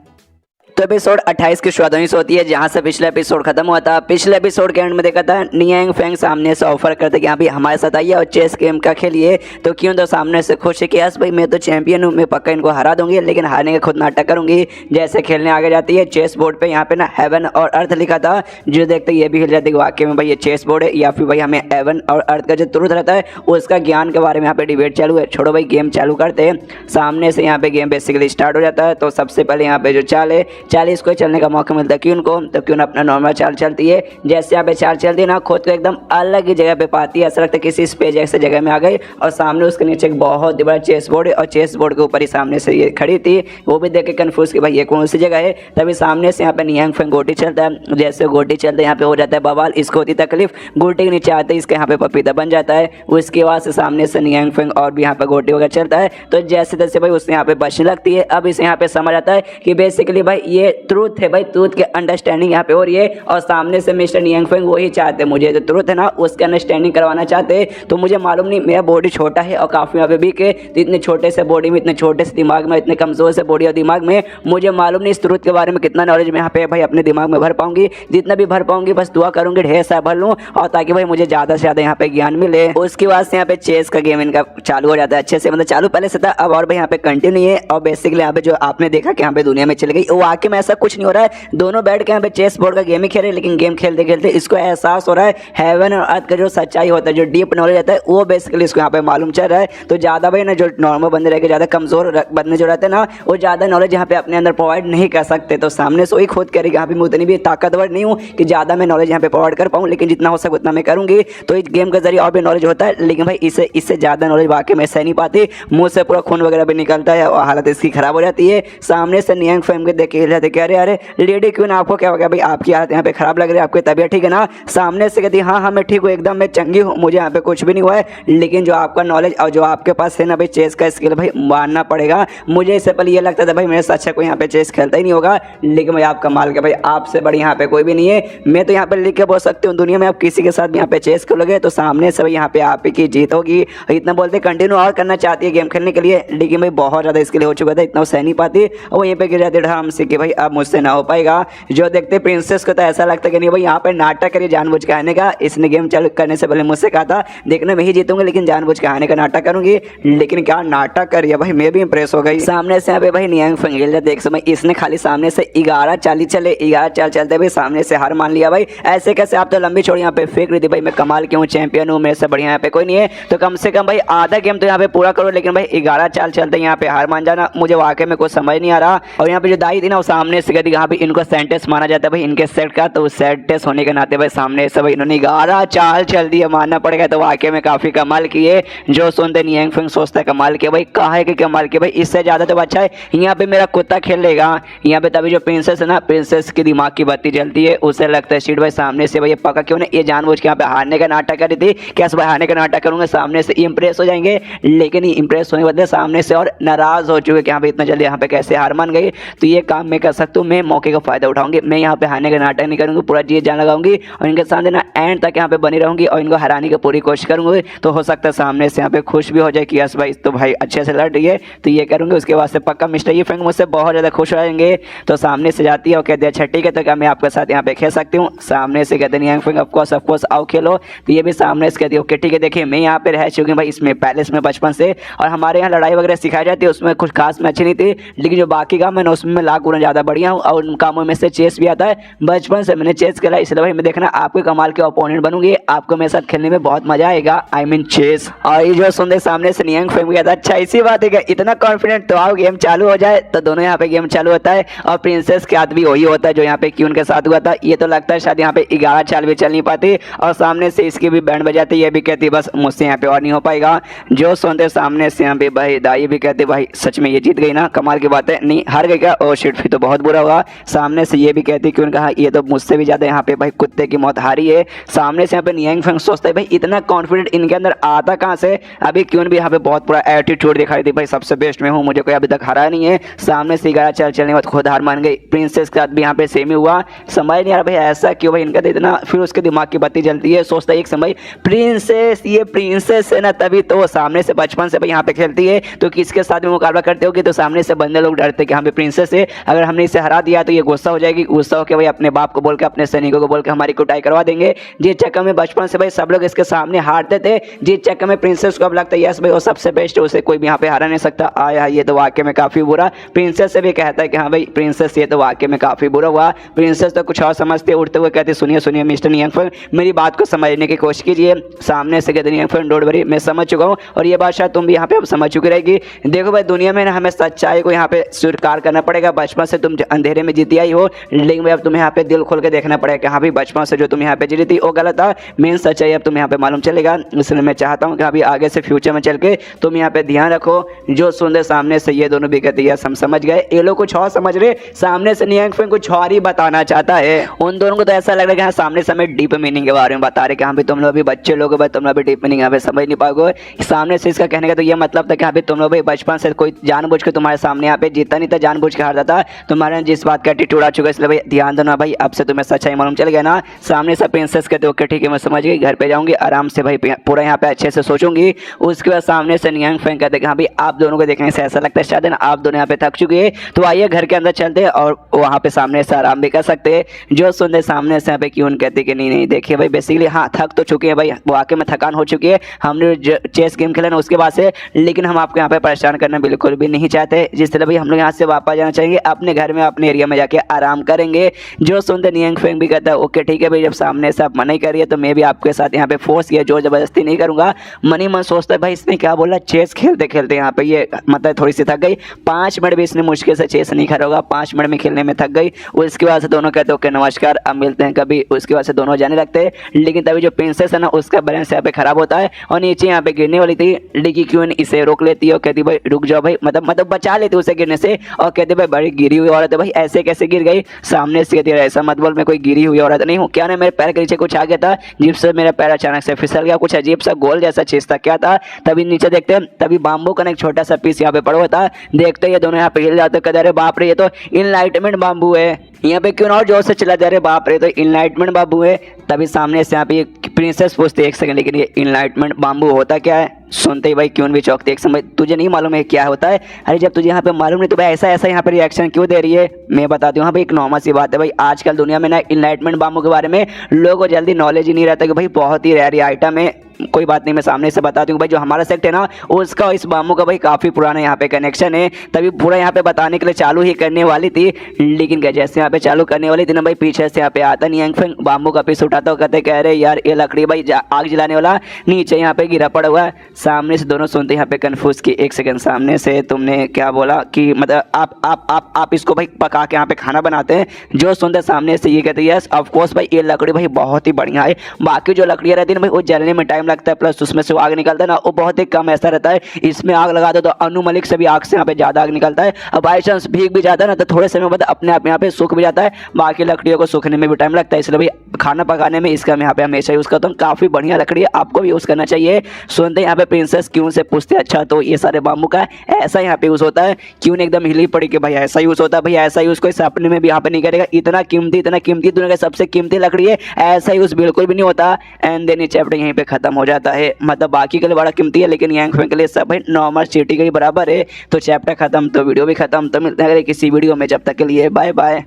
तो एपिसोड 28 की शुरुआत होती है जहां से पिछला एपिसोड खत्म हुआ था। पिछले एपिसोड के एंड में देखा था नियांग फेंग सामने से ऑफर करते कि यहाँ भी हमारे साथ आइए और चेस गेम का खेलिए, तो क्यों तो सामने से खुश है कि यस भाई मैं तो चैंपियन हूँ, मैं पक्का इनको हरा दूंगी, लेकिन हारने का खुद नाटक करूंगी। जैसे खेलने आगे जाती है, चेस बोर्ड पे यहाँ पे ना हेवन और अर्थ लिखा था, जो देखते ये भी हिल जाती है वाकई में भाई ये चेस बोर्ड है या फिर भाई हमें हेवन और अर्थ का जो तुरंत रहता है उसका ज्ञान के बारे में यहाँ पे डिबेट चालू है। छोड़ो भाई गेम चालू करते हैं। सामने से यहाँ पे गेम बेसिकली स्टार्ट हो जाता है। तो सबसे पहले यहाँ पे जो चाल है, चाल इसको चलने का मौका मिलता है क्यों को, तो क्यों अपना नॉर्मल चाल चलती है। जैसे यहाँ पे चाल चलती है ना, खुद को एकदम अलग ही जगह पे पाती है, ऐसा लगता है किसी स्पेस जैसे जगह में आ गई, और सामने उसके नीचे एक बहुत बड़ा चेस बोर्ड है, और चेस बोर्ड के ऊपर ही सामने से ये खड़ी थी। वो भी देख के कंफ्यूज कि भाई ये कौन सी जगह है। तभी सामने से यहाँ पे नियांग फेंग गोटी चलता है। जैसे गोटी चलते यहाँ पे हो जाता है बवाल, इसको होती तकलीफ, गोटी के नीचे आते ही इसके यहाँ पे पपीता बन जाता है। उसके बाद से सामने से नियांग फेंग और भी यहाँ पे गोटी वगैरह चलता है, तो जैसे तैसे भाई उससे यहाँ पे बचने लगती है। अब इसे यहाँ पे समझ आता है कि बेसिकली भाई ये ट्रूथ है, भाई ट्रूथ के अंडरस्टैंडिंग यहाँ पे हो रही है, और सामने से मिस्टर नियांग फेंग वही चाहते, मुझे जो ट्रूथ है ना उसके अंडरस्टैंडिंग करवाना चाहते। तो मुझे मालूम नहीं, मेरा बॉडी छोटा है और काफी यहाँ पे वीक है, तो इतने छोटे से बॉडी में, इतने छोटे से दिमाग में, इतने कमजोर से बॉडी और दिमाग में मुझे मालूम नहीं इस ट्रूथ के बारे में कितना नॉलेज मैं यहाँ पे भाई अपने दिमाग में भर पाऊंगी। जितना भी भर पाऊंगी बस दुआ करूंगी ढेर सारा भर लूँ, और ताकि भाई मुझे ज्यादा से ज्यादा यहाँ पे ज्ञान मिले। उसके बाद से यहाँ पे चेस का गेम इनका चालू हो जाता है अच्छे से, मतलब चालू पहले से था, अब और भाई यहाँ पे कंटिन्यू है। और बेसिकली यहाँ पे जो आपने देखा कि यहाँ पे दुनिया में चली गई, वो आके में ऐसा कुछ नहीं हो रहा है, दोनों बैठ के यहाँ पे चेस बोर्ड का गेम ही खेल रहे हैं, लेकिन गेम खेलते खेलते इसको एहसास हो रहा है हेवन और अर्थ का जो सच्चाई होता है, जो डीप नॉलेज रहता है, वो बेसिकली इसको यहाँ पे मालूम चल रहा है। तो ज्यादा भाई ना जो नॉर्मल बंदे रहकर ज्यादा कमजोर बंदे जो रहते हैं ना, वो ज्यादा नॉलेज यहाँ पे अपने अंदर प्रोवाइड नहीं कर सकते। तो सामने से वही खुद करेगा, यहाँ पे मैं उतनी भी ताकतवर नहीं हूँ कि ज्यादा मैं नॉलेज यहाँ पे प्रोवाइड कर पाऊँ, लेकिन जितना हो सके उतना मैं करूंगी। तो इस गेम के जरिए और भी नॉलेज होता है, लेकिन भाई इससे ज्यादा नॉलेज वाकई में सह नहीं पाती, मुंह से पूरा खून वगैरह भी निकलता है और हालत इसकी खराब हो जाती है। सामने से नियांग फेंग के देख के जाते कि अरे अरे लेडी क्वीन आपको क्या हो गया भाई, आपकी हालत यहाँ पे खराब लग रही है, आपकी तबीयत ठीक है ना। सामने से कहती हाँ हाँ मैं ठीक हूँ, एकदम मैं चंगी हूँ, मुझे यहाँ पे कुछ भी नहीं हुआ है, लेकिन जो आपका नॉलेज और जो आपके पास है ना भाई चेस का स्किल भाई मानना पड़ेगा। मुझे इससे पहले ये लगता था भाई मेरे से अच्छा कोई यहाँ पे चेस खेलता ही नहीं होगा, लेकिन भाई आप कमाल के भाई, आपसे बड़ी यहाँ पे कोई भी नहीं है। मैं तो यहाँ पे लिख के बोल सकती हूँ दुनिया में आप किसी के साथ भी यहाँ पे चेस खेलोगे तो सामने से भाई यहाँ पे आप ही की जीत होगी। इतना बोलते कंटिन्यू और करना चाहती है गेम खेलने के लिए, लेकिन भाई बहुत ज़्यादा स्किल हो चुका था, इतना सह नहीं पाती और वहीं पे गिर जाते ढाम से कि भाई अब मुझसे ना हो पाएगा। जो देखते प्रिंसेस को तो ऐसा लगता है कि नहीं भाई यहाँ पे नाटक करिए जानबूझ के आने का। इसने गेम चालू करने से पहले मुझसे कहा था देखने में ही जीतूंगी लेकिन जानबूझ के आने का नाटक करूंगी, लेकिन क्या नाटक करिए भाई, मैं भी इंप्रेस हो गई। सामने से यहाँ पे भाई नियांग फेंग खेल रहे, देख समय इसने खाली सामने से 11 चाली चले, 11 चाल चलते भाई सामने से हार मान लिया भाई। ऐसे कैसे आप तो लंबी छोड़ यहाँ पे फेंक रही थी भाई, मैं कमाल क्यों चैंपियन हूँ, मेरे से बढ़िया यहाँ पे कोई नहीं है, तो कम से कम भाई आधा गेम तो यहाँ पे पूरा करो। लेकिन भाई 11 चाल चलते यहाँ पे हार मान जाना मुझे वाकई में कुछ समझ नहीं आ रहा। और यहाँ पे जो दाई थी ना वो सामने से कहती यहाँ पे इनको सेंटेस माना जाता है भाई इनके सेट का, तो सेंटेस होने के नाते भाई सामने से भाई इन्होंने 11 चाल चल दिया, मानना पड़ेगा। तो वाकई में काफी कमाल किए। जो सुनते नियांग फेंग सोचता है कमाल के भाई, कहा है कि कमाल के भाई, इससे ज्यादा तो अच्छा है यहाँ पे मेरा कुत्ता खेल लेगा यहाँ पे। तभी जो प्रिंसेस है ना, प्रिंसेस के दिमाग की बत्ती जलती है, उसे लगता है शीट भाई सामने से भाई ये पका क्यों नहीं, ये जानबूझ के यहाँ पे हारने का नाटक करी थी, कैसे भाई हारने का नाटक करूंगा, सामने से इंप्रेस हो जाएंगे। लेकिन ये इंप्रेस होने के बदले सामने से और नाराज हो चुके कि यहाँ पे इतना जल्दी यहाँ पे कैसे हार मान गई। तो ये काम मैं कर सकता हूँ, मैं मौके का फायदा उठाऊंगी, मैं यहाँ पे हारने का नाटक नहीं करूंगी, पूरा जी जान लगाऊंगी और इनके सामने ना एंड तक यहाँ पे बनी रहूंगी और इनको हराने की पूरी कोशिश करूंगी। तो हो सकता है सामने से यहाँ पे खुश भी हो जाए कि यस भाई तो भाई अच्छे से लड़ रही है, तो ये करूंगी। उसके बाद से पक्का मिस्टर ये फेंग मुझसे बहुत ज़्यादा खुश हो जाएंगे। तो सामने से जाती है और कहते हैं अच्छा ठीक है तो क्या मैं आपके साथ यहाँ पे खेल सकती हूँ। सामने से कहते हैं नियांग फेंग ऑफकोर्स आओ खेलो। तो ये भी सामने से कहती है ओके ठीक है, देखिए मैं यहाँ पे रह चुकी हूँ भाई इसमें पैलेस में बचपन से, और हमारे यहाँ लड़ाई वगैरह सिखाई जाती है, उसमें कुछ खास में अच्छी नहीं थी, लेकिन जो बाकी काम है ना उसमें लाख गुना ज़्यादा बढ़िया हूँ। और उन कामों में से चेस भी आता है, बचपन से मैंने चेस खेला, इसलिए भाई मैं देखना आपके कमाल के ओपोनेंट बनूंगी, आपको मेरे साथ खेलने में बहुत मजा आएगा, आई मीन चेस। और ये जो सुनते सामने से नियांग फेंग गया था, अच्छा इसी बात है क्या इतना कॉन्फिडेंट, तो आओ गेम चालू हो जाए। तो दोनों यहाँ पे गेम चालू होता है और प्रिंसेस के साथ भी वही होता है जो यहाँ पे क्यून के साथ हुआ था। ये तो लगता है शायद यहाँ पे 11 चाल भी चल नहीं पाती और सामने से इसकी भी बैंड बजाती, ये भी कहती बस मुझसे यहाँ पे और नहीं हो पाएगा। जो सुनते सामने से यहाँ पे भाई दाई भी कहते भाई सच में ये जीत गई ना, कमाल की बात है, नहीं हार गई क्या, ओ शिट फिर तो बहुत बुरा हुआ। सामने से ये भी कहती क्यों कहा ये तो मुझसे भी ज्यादा यहाँ पे भाई कुत्ते की मौत हारी है। सामने से यहाँ पे नियांग फेंग सोचता है भाई इतना कॉन्फिडेंट इनके अंदर आता कहाँ से, अभी क्यों भी यहाँ पे बहुत पूरा एटीट्यूड दिखाई दी भाई सबसे बेस्ट में हूँ, मुझे कोई अभी तक हरा नहीं है। सामने से 11 चाल चलने के बाद खुद हार मान गई। प्रिंसेस के साथ भी यहाँ पे सेम ही हुआ, समझ नहीं आ रहा भाई ऐसा क्यों भाई इनका तो इतना, फिर उसके दिमाग की बत्ती जलती है, सोचता है एक समय प्रिंसेस ये प्रिंसेस है ना, तभी तो सामने से बचपन से भाई यहाँ पे खेलती है, तो किसके साथ में मुकाबला करते होगी, तो सामने से बंदे लोग डरते कि यहाँ पे प्रिंसेस है, अगर हमने इसे हरा दिया तो ये गुस्सा हो जाएगी, गुस्सा होकर भाई अपने बाप को बोल के अपने सैनिकों को बोल के हमारी कुटाई करवा देंगे। जिस चक्कर में बचपन से भाई सब लोग इसके सामने हारते थे, जिस चक्कर में प्रिंसेस को अब लगता है यस भाई वो सबसे बेस्ट है, उसे कोई भी यहाँ पे हरा नहीं सकता। आया ये तो वाकई में काफी बुरा, प्रिंसेस से भी कहता है कि हाँ भाई प्रिंसेस ये तो वाकई में काफी बुरा हुआ। प्रिंसेस तो कुछ और समझते उठते हुए कहते सुनिए सुनिए मिस्टर नियांग फेंग मेरी बात को समझने की कोशिश कीजिए। सामने से कहते नियांग फेंग डोंट वरी मैं समझ चुका हूँ और ये बात शायद तुम भी यहाँ पे अब समझ चुकी रहेगी। देखो भाई दुनिया में ना हमें सच्चाई को यहाँ पे स्वीकार करना पड़ेगा, बचपन से तुम अंधेरे में जीती आई हो, लेकिन भाई अब तुम्हें यहाँ पे दिल खोल के देखना पड़ेगा कि हाँ भाई बचपन से जो तुम यहाँ पे जीती थी वो गलत था, मेन सच्चाई अब तुम्हें यहाँ पे मालूम चलेगा। इसलिए मैं चाहता हूँ कि अभी आगे से फ्यूचर में चल के तुम यहाँ पे ध्यान रखो। जो सुंदर सामने से ये दोनों भी कहते हैं हम समझ गए, ये लोग कुछ और समझ रहे, सामने से नियांग फेंग कुछ और ही बताना चाहता है। उन दोनों को तो ऐसा लग रहा है कि हाँ सामने से हमें डीप मीनिंग के बारे में बता रहे कि हाँ भाई तुम लोग भी बच्चे लोग भाई तुम लोग भी डीप मीनिंग यहाँ पे समझ नहीं पाओगे। सामने से इसका कहने का तो ये मतलब था कि हाँ भाई तुम लोग भाई बचपन से कोई जानबूझ के तुम्हारे सामने यहाँ पे जीता नहीं था, जानबूझ के हारता था, तुम्हारे जिस बात का एटीट्यूड आ चुका है, इसलिए भाई ध्यान दो ना भाई, अब से तुम्हें सच्चाई मालूम चल गया ना। सामने से प्रिंसेस कहते ओके ठीक है मैं समझ गई, घर पे जाऊंगी आराम से भाई पूरा यहाँ पे अच्छे से सोचूंगी। उसके बाद सामने से नियांग फेंग कहते कि हाँ भाई आप दोनों को देखने से ऐसा लगता है शायद आप दोनों यहाँ पे थक चुके हैं, तो आइए घर के अंदर चलते हैं और वहाँ पे सामने से आराम भी कर सकते हैं। जो सुनते सामने से यहाँ पे क्यों कहते कि नहीं देखिए भाई बेसिकली हाँ थक तो चुके हैं भाई, वाकई में थकान हो चुकी है, हमने चेस गेम खेला ना उसके बाद से, लेकिन हम आपको यहाँ पे परेशान करना बिल्कुल भी नहीं चाहते। जिस तरह भाई हम लोग यहाँ से वापस जाना चाहेंगे अपने घर में अपने एरिया में जाके आराम करेंगे। जो सुनते नियांग फेंग भी कहता है ओके ठीक है भाई, जब सामने से आप मना ही करिए तो मैं भी आपके साथ यहाँ पे फोर्स या जोर जबरदस्ती नहीं करूंगा। मनी मन सोचता है भाई इसने क्या बोला, चेस खेलते खेलते यहाँ पे ये मतलब थोड़ी सी थक गई, 5 मिनट भी इसने मुश्किल से चेस नहीं खेला होगा, 5 मिनट में खेलने में थक गई। उसके बाद से दोनों कहते ओके नमस्कार अब मिलते हैं कभी, उसके बाद से दोनों जाने लगते हैं। लेकिन तभी जो प्रिंसेस है ना उसका बैलेंस यहाँ पे खराब होता है और नीचे यहाँ पे गिरने वाली थी, लेकिन क्यों इसे रोक लेती है और कहती भाई रुक जाओ भाई, मतलब बचा लेती उसे गिरने से, और कहते भाई बड़ी गिरी हुई औरत है भाई ऐसे कैसे गिर गई। सामने से कहती है ऐसा मत बोल मैं कोई गिरी हुई औरत नहीं हूँ, क्या ना मेरे पैर के नीचे कुछ आ गया था जिससे मेरा पैर अचानक से फिसल गया, कुछ अजीब सा गोल जैसा चीज था, क्या था। तभी नीचे देखते हैं तभी बाम्बू का एक छोटा सा पीस यहाँ पे पड़ा हुआ था, देखते ये दोनों यहाँ पे हिल जाते, कहते अरे बाप रे ये तो इनलाइटमेंट बाम्बू है। यहाँ पे क्यों ना और जोर से चिल्ला जा रहे बाप रे, तो इनलाइटमेंट बाबू है। तभी सामने से यहाँ पे प्रिंसेस पूछते एक सेकंड, लेकिन ये इनलाइटमेंट बाम्बू होता क्या है? सुनते ही भाई क्यों भी चौंकते एक समय, तुझे नहीं मालूम है क्या होता है? अरे जब तुझे यहाँ पे मालूम नहीं तो भाई ऐसा ऐसा यहाँ पे रिएक्शन क्यों दे रही है? मैं बताती हूँ। हाँ भाई, एक नॉर्मल सी बात है भाई, आजकल दुनिया में ना इनलाइटमेंट बाम्बू के बारे में लोगों को जल्दी नॉलेज ही नहीं रहता कि भाई बहुत ही रेयर आइटम है। कोई बात नहीं, मैं सामने से बताती हूँ भाई। जो हमारा सेक्ट है ना उसका इस बाम्बू का भाई काफ़ी पुराना यहाँ पे कनेक्शन है। तभी पूरा यहाँ पे बताने के लिए चालू ही करने वाली थी, लेकिन जैसे यहाँ पे चालू करने वाली थी ना भाई, पीछे से यहाँ पे आता नियांग फेंग बाम्बू का पीस उठाता हो, कहते कह रहे यार ये लकड़ी भाई आग जलाने वाला नीचे यहाँ पे गिरा पड़ा हुआ है। सामने से दोनों सुनते यहाँ पे कन्फ्यूज की एक सेकंड, सामने से तुमने क्या बोला कि मतलब आप इसको भाई पका के यहाँ पे खाना बनाते हैं? जो सुनते सामने से ये कहते यस ऑफ कोर्स भाई, ये लकड़ी भाई बहुत ही बढ़िया है। बाकी जो लकड़ियाँ रहती है ना भाई वो जलने में टाइम लगता है, प्लस उसमें से आग निकलता है ना वो बहुत ही कम ऐसा रहता है। इसमें आग लगा दो तो अनु मलिक से भी आग से यहाँ पे ज़्यादा आग निकलता है। अब बाई चांस भीग भी जाता है ना तो थोड़े समय बाद अपने आप यहाँ पे सूख भी जाता है। बाकी लकड़ियों को सूखने में भी टाइम लगता है, इसलिए भाई खाना पकाने में इसका मैं यहाँ पे हमेशा यूज़ करता हूँ। काफ़ी बढ़िया लकड़ी है, आपको भी यूज़ करना चाहिए। सुनते यहाँ पे प्रिंसेस क्यों से पूछते अच्छा तो ये सारे बाम्बू का ऐसा यहाँ पे यूज़ होता है? क्यों ने एकदम हिली पड़ी कि भाई ऐसा यूज़ होता है। भाई ऐसा यूज़ कोई सपने में भी यहाँ पे नहीं करेगा, इतना कीमती दुनिया का सबसे कीमती लकड़ी है, ऐसा यूज़ बिल्कुल भी नहीं होता। एंड देन ये चैप्टर यहीं पे खत्म हो जाता है। मतलब बाकी के लिए बड़ा कीमती है, लेकिन यांग फेंग के लिए सब भाई नॉर्मल चीटी के ही बराबर है। तो चैप्टर खत्म तो वीडियो भी खत्म। तो मिलते हैं किसी वीडियो में, जब तक के लिए बाय बाय।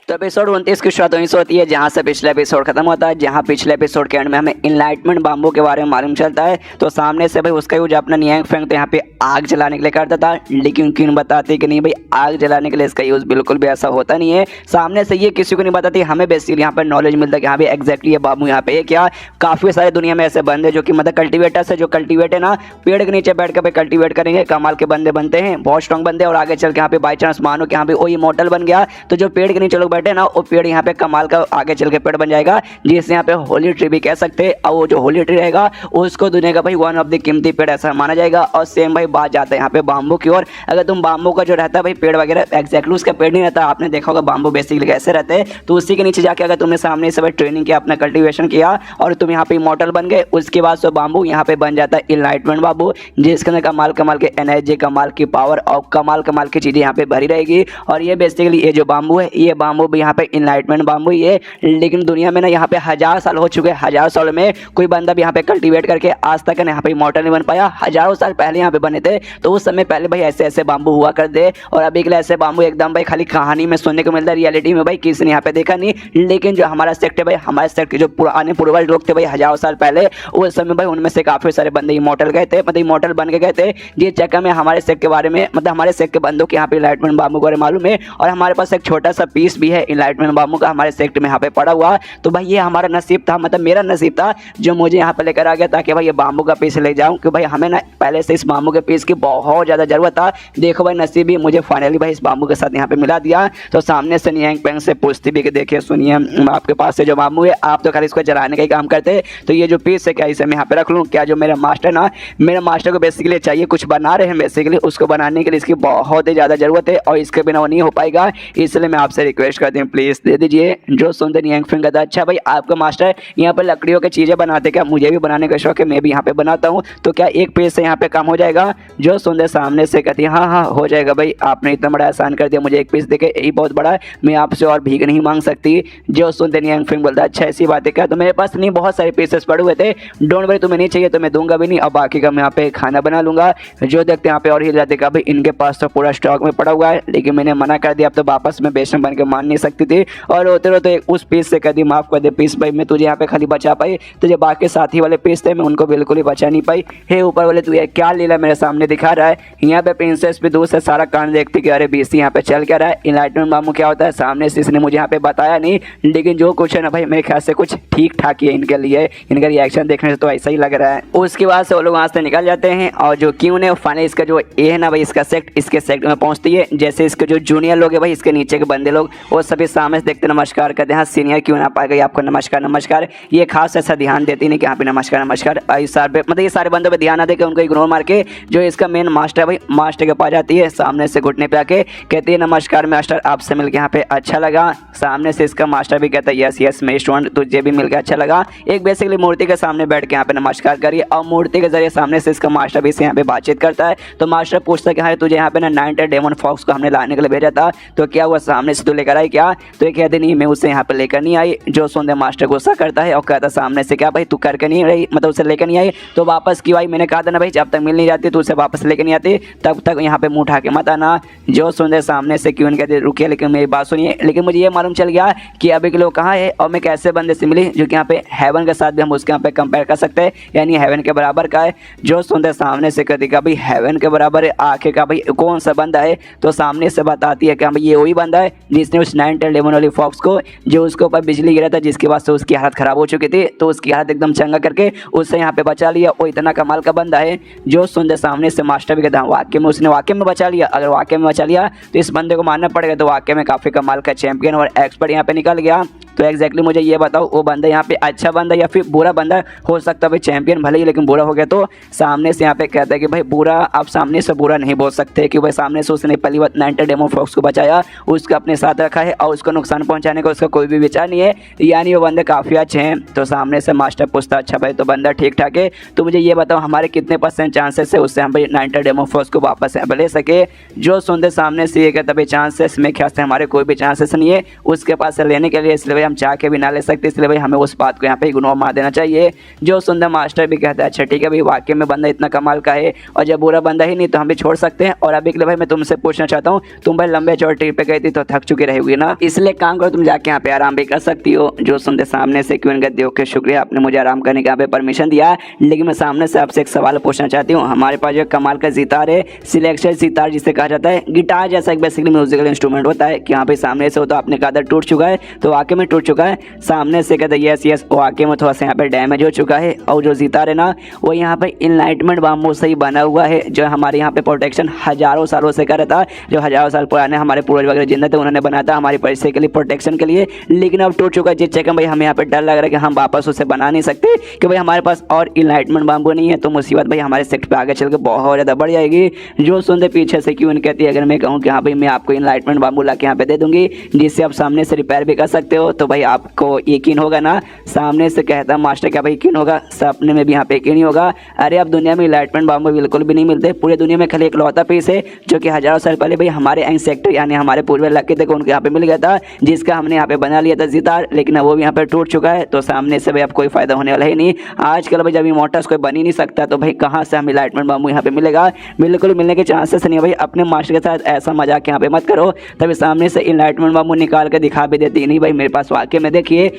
तो एपिसोड 29 की शुरुआत वहीं से होती है जहाँ से पिछले एपिसोड खत्म होता है, जहाँ पिछले एपिसोड के एंड में हमें इनलाइटमेंट बाम्बू के बारे में मालूम चलता है। तो सामने से भाई उसका यूज अपना नियांग फेंग तो यहाँ पे आग जलाने के लिए करता था, लेकिन क्यों बताते कि नहीं भाई आग जलाने के लिए इसका यूज़ बिल्कुल भी ऐसा होता नहीं है। सामने से ये किसी को नहीं बताती, हमें बेसिकली यहाँ पर नॉलेज मिलता है कि हाँ भाई एक्जैक्टली ये बाम्बू यहाँ पे क्या। काफ़ी सारे दुनिया में ऐसे बंदे जो कि मतलब कल्टिवेटर्स है, जो कल्टिवेट है ना पेड़ के नीचे बैठ कर भाई कल्टिवेट करेंगे, कमाल के बंदे बनते हैं, बहुत स्ट्रॉन्ग बंदे। और आगे चल के यहाँ पे बाई चांस मानो कि यहाँ पे वो इमॉर्टल बन गया, तो जो पेड़ के नीचे लोग बैठे ना वो पेड़ यहाँ पे कमाल का आगे चल के पेड़ बन जाएगा, जिसे यहाँ पे होली ट्री भी कह सकते हैं। और वो जो होली ट्री रहेगा उसको दुनिया का भाई वन ऑफ द कीमती पेड़ ऐसा माना जाएगा। और सेम भाई बात जाता है यहाँ पे बाम्बू की ओर। अगर तुम बाम्बू का जो रहता है भाई पेड़ वगैरह एक्जैक्टली उसका पेड़ नहीं रहता, आपने देखा होगा बाम्बू बेसिकली कैसे रहते हैं, तो उसी के नीचे जाके अगर तुमने सामने से भाई ट्रेनिंग किया, अपना कल्टिवेशन किया और तुम यहाँ पे इमॉर्टल बन गए, उसके बाद तो बाम्बू यहाँ पे बन जाता है इनलाइटमेंट बाम्बू, जिसके अंदर कमाल के एनर्जी, कमाल की पावर और कमाल की चीज़ें यहाँ पे भरी रहेगी। और ये बेसिकली ये जो बाम्बू है ये बाम्बू भी यहाँ पे इनलाइटमेंट बाम्बू ही है। लेकिन दुनिया में ना यहाँ पे 1000 साल हो चुके हैं, 1000 साल में कोई बंदा भी यहाँ पे कल्टीवेट करके आज तक यहाँ पे इमॉर्टल नहीं बन पाया। हजारों साल पहले यहाँ पे बने थे, तो उस समय पहले भाई ऐसे ऐसे बाम्बू हुआ कर दे। और अभी के लिए ऐसे बाम्बू एकदम भाई खाली कहानी में सुनने को मिलता है, रियलिटी में भाई किसी ने यहाँ पे देखा नहीं। लेकिन जो हमारा सेक्ट है भाई, हमारे सेक्ट के जो पुराने पूर्वज लोग थे भाई हजारों साल पहले, उस समय भाई उनमें से काफी सारे बंदे इमॉर्टल गए थे, मतलब इमॉर्टल बन के गए थे। जिस जगह में हमारे सेक्ट के बारे में मतलब हमारे सेक्ट के बंदों के यहाँ पे इनलाइटमेंट बाम्बू के बारे में मालूम है। और हमारे पास एक छोटा सा पीस भी है इनलाइटमेंट बाम्बू का हमारे सेक्ट में यहाँ पे पड़ा हुआ। तो भाई ये हमारा नसीब था, मतलब मेरा नसीब था जो मुझे यहाँ पे लेकर आ गया, ताकि भाई ये बाम्बू का पीस ले जाऊँ। क्योंकि भाई हमें ना पहले से इस बाम्बू के पीस की बहुत ज़्यादा जरूरत था। देखो भाई नसीब भी मुझे फाइनली भाई इस बाम्बू के साथ यहाँ पे मिला दिया। तो सामने से नियांग पेंग से पूछती भी कि देखिए सुनिए आपके पास से जो बाम्बू है आप तो खाली इसको जलाने का ही काम करते, तो ये जो पीस है क्या इसे मैं यहाँ पे रख लूँ क्या? जो मेरा मास्टर ना, मेरा मास्टर को बेसिकली चाहिए, कुछ बना रहे हैं बेसिकली, उसको बनाने के लिए इसकी बहुत ही ज़्यादा जरूरत है और इसके बिना वो नहीं हो पाएगा। इसलिए मैं आपसे रिक्वेस्ट करती हूँ प्लीज़ दे दीजिए। जो सुनते नियांग पेंग कहता अच्छा भाई आपका मास्टर यहाँ पर लकड़ियों की चीज़ें बनाते क्या? मुझे भी बनाने का शौक है, मैं भी यहाँ पे बनाता हूँ, तो क्या एक पीस से यहाँ पे काम हो जाएगा? जो सुनते सामने से कहती है हाँ हो जाएगा भाई, आपने इतना बड़ा आसान कर दिया, मुझे एक पीस देके यही बहुत बड़ा है, मैं आपसे और भीख नहीं मांग सकती। जो सुनते नियांग फेंग बोलता अच्छा ऐसी बात है क्या? तो मेरे पास नहीं बहुत सारे पीसेस पड़े हुए थे, डोंट वरी तुम्हें नहीं चाहिए तो मैं दूंगा भी नहीं, और बाकी का मैं यहाँ पे खाना बना लूंगा। जो देखते यहाँ पे और हिल जाते भाई इनके पास तो पूरा स्टॉक में पड़ा हुआ है, लेकिन मैंने मना कर दिया, अब तो वापस में बेशम बन के मान नहीं सकती थी। और रोते रोते उस पीस से कह दी माफ कर दे पीस भाई, मैं तुझे यहाँ पे खाली बचा पाई, तुझे बाकी साथी वाले पीस थे मैं उनको बिल्कुल ही बचा नहीं पाई। हे ऊपर वाले तू क्या लीला मेरे सामने दिखा रहा है? यहाँ पे प्रिंसेस भी दूर से सारा कांड देखती कि अरे बीसी यहाँ पे चल क्या रहा है, इनलाइटमेंट बाम्बू क्या होता है। सामने से इसने मुझे यहाँ पे बताया नहीं, लेकिन जो कुछ है ना भाई मेरे ख्याल से कुछ ठीक ठाक ही है इनके लिए, इनका रिएक्शन देखने से तो ऐसा ही लग रहा है। उसके बाद से वो लोग वहाँ से निकल जाते हैं और जो क्यों ने फाइनली इसका जो ए है ना भाई इसका सेक्ट, इसके सेक्ट में पहुँचती है। जैसे इसके जो जूनियर लोग है भाई, इसके नीचे के बंदे लोग, वो सभी सामने से देखते नमस्कार करते हैं। सीनियर क्यों ना पा गई आपको नमस्कार नमस्कार, ये खास ऐसा ध्यान देती नहीं कि यहाँ पे नमस्कार नमस्कार। इस सारे मतलब ये सारे बंदों पे ध्यान ना दे के उनको इग्नोर मार के जो इसका मेन मास्टर है भाई मास्टर के पास जाती है, सामने से घुटने पे आके कहती है नमस्कार मास्टर आपसे मिलकर यहाँ पे अच्छा लगा। सामने से इसका मास्टर भी कहता है यस यस मेरी स्टूडेंट तुझे भी मिलकर अच्छा लगा। एक बेसिकली मूर्ति के सामने बैठ के यहाँ पे नमस्कार करिए और मूर्ति के जरिए सामने से इसका मास्टर भी इससे यहाँ पे बातचीत करता है। तो मास्टर पूछता है कि हाँ तुझे यहाँ पे ना 9 डेमन फॉक्स को हमने लाने के लिए भेजा था, तो क्या हुआ सामने से तू लेकर आई क्या, तो ये कहते नहीं मैं उसे यहाँ पे लेकर नहीं आई। जो सुंदर मास्टर गुस्सा करता है और कहता सामने से क्या भाई तू करके नहीं रही, मतलब उसे लेकर नहीं आई तो वापस क्यों आई, मैंने कहा था ना भाई जब तक मिल नहीं जाती तो उसे वापस लेकर नहीं आती तब तक यहाँ पे मुँह उठा के मत आना। जो सुंदर सामने से क्यों कहते रुकिए लेकिन मेरी बात सुनिए, लेकिन मुझे ये मालूम चल गया कि अभी के लोग कहाँ है और मैं कैसे बंदे से मिली जो कि यहाँ पे हेवन के साथ भी हम उसके यहाँ पे कंपेयर कर सकते हैं, यानी हेवन के बराबर का है। जो सुंदर सामने से कहती का भाई हेवन के बराबर है, आखिर का भाई कौन सा बंदा है, तो सामने से बताती है कि भाई ये वही बंदा है जिसने उस 9 टेल डेमन वाली फॉक्स को, जो उसके ऊपर बिजली गिरा था जिसके बाद से उसकी हालत खराब हो चुकी थी, तो उसकी हालत एकदम चंगा करके उससे यहाँ पे बचा लिया। वो इतना कमाल का बंदा है। जो सुंदर सामने से मास्टर भी कहता है वाकई में उसने वाकई में बचा लिया, अगर वाकई में बचा लिया तो इस बंदे को मानना पड़ेगा, तो वाकई में काफ़ी कमाल का चैंपियन और एक्सपर्ट यहाँ पे निकल गया। तो एग्जैक्टली मुझे ये बताओ वो बंदा यहाँ पे अच्छा बंदा या फिर बुरा बंदा हो सकता है भाई, चैंपियन भले ही लेकिन बुरा हो गया। तो सामने से यहाँ पे कहता है कि भाई बुरा, आप सामने से बुरा नहीं बोल सकते कि भाई सामने से उसने पहली बार 9 टेल डेमन फॉक्स को बचाया, उसको अपने साथ रखा है और उसको नुकसान पहुँचाने का उसका कोई भी विचार नहीं है, यानी वो बंदे काफ़ी अच्छे हैं। तो सामने से मास्टर पूछता अच्छा भाई तो बंदा ठीक ठाक है, तो मुझे ये बताओ हमारे कितने % चांसेस है उससे हम भाई 9 टेल डेमन फॉक्स को वापस यहाँ पर ले सके। जो सुंदर सामने से ये कहता भाई चांसेस में ख्याल से हमारे कोई भी चांसेस नहीं है उसके पास से लेने के लिए, इसलिए भाई हम चाह के भी ना ले सकते, इसलिए भाई हमें उस बात को यहाँ पे इग्नोर मार देना चाहिए। जो सुंदर मास्टर भी कहता है अच्छा ठीक है भाई वाकई में बंदा इतना कमाल का है और जब बुरा बंदा ही नहीं तो हम भी छोड़ सकते हैं। और अभी के लिए भाई मैं तुमसे पूछना चाहता हूँ, तुम भाई लंबे चौड़े ट्रिप पे गई थी तो थक चुकी रहेगी ना, इसलिए काम करो तुम जाके यहाँ पे आराम भी कर सकती हो। जो सुंदर सामने से क्यों कहती हो कि शुक्रिया आपने मुझे आराम करने का यहाँ पे परमिशन दिया, लेकिन मैं सामने से आपसे एक सवाल पूछना चाहती हूँ। हमारे पास जो कमाल का सितार है, सिलेक्शन सितार जिसे कहा जाता है, गिटार जैसा एक बेसिकली म्यूजिकल इंस्ट्रूमेंट होता है कि यहाँ पे सामने से हो तो आपने कहा था टूट चुका है, तो वाकई में टूट चुका है। सामने से कहते यस यस वाकई में थोड़ा सा यहाँ पे डैमेज हो चुका है। और जो सितार है ना वो यहाँ पे इनलाइटमेंट बाम्बू से ही बना हुआ है, जो हमारे यहाँ पे प्रोटेक्शन हजारों सालों से कर रहा था, जो हजारों साल पुराने हमारे पूर्वज वगैरह जिंदा थे उन्होंने बनाया था हमारी परिचय के लिए, प्रोटेक्शन के लिए, लेकिन अब टूट चुका है। जिस चक्कर भाई हमें यहाँ पे डर लग रहा है कि हम वापस उसे बना नहीं सकते कि भाई हमारे पास और इनलाइटमेंट बाम्बू नहीं है, तो मुसीबत भाई हमारे सेक्टर पे आगे चल के बहुत ज़्यादा बढ़ जाएगी। जो सुनते पीछे से क्यों कहती है अगर मैं कहूँ कि हाँ भाई मैं आपको इनलाइटमेंट बाम्बू ला के यहाँ पे दे दूंगी जिससे आप सामने से रिपेयर भी कर सकते हो, तो भाई आपको यकीन होगा ना। सामने से कहता मास्टर क्या भाई यकीन होगा, सपने में भी यहाँ पे यकीन नहीं होगा। अरे अब दुनिया में इनलाइटमेंट बाम्बू बिल्कुल भी नहीं मिलते, पूरी दुनिया में खाली एक लौता पीस है जो कि हजारों साल पहले भाई हमारे इंसेक्टर यानी हमारे पूर्वज लगे थे उनके यहाँ पे मिल गया था, जिसका हमने यहाँ पे बना लिया था सितार, लेकिन अब वो भी यहाँ पे टूट चुका है। तो सामने से भाई अब कोई फायदा होने वाला ही नहीं। आजकल भाई जब इमोर्टल्स कोई बन ही नहीं सकता तो भाई कहाँ से हमें इनलाइटमेंट बाम्बू यहाँ पे मिलेगा, बिल्कुल मिलने के चांसेस नहीं है। भाई अपने मास्टर के साथ ऐसा मजाक यहाँ पे मत करो, तभी सामने से इनलाइटमेंट बाम्बू निकाल के दिखा भी देती नहीं भाई मेरे पास वाकई में। देखिए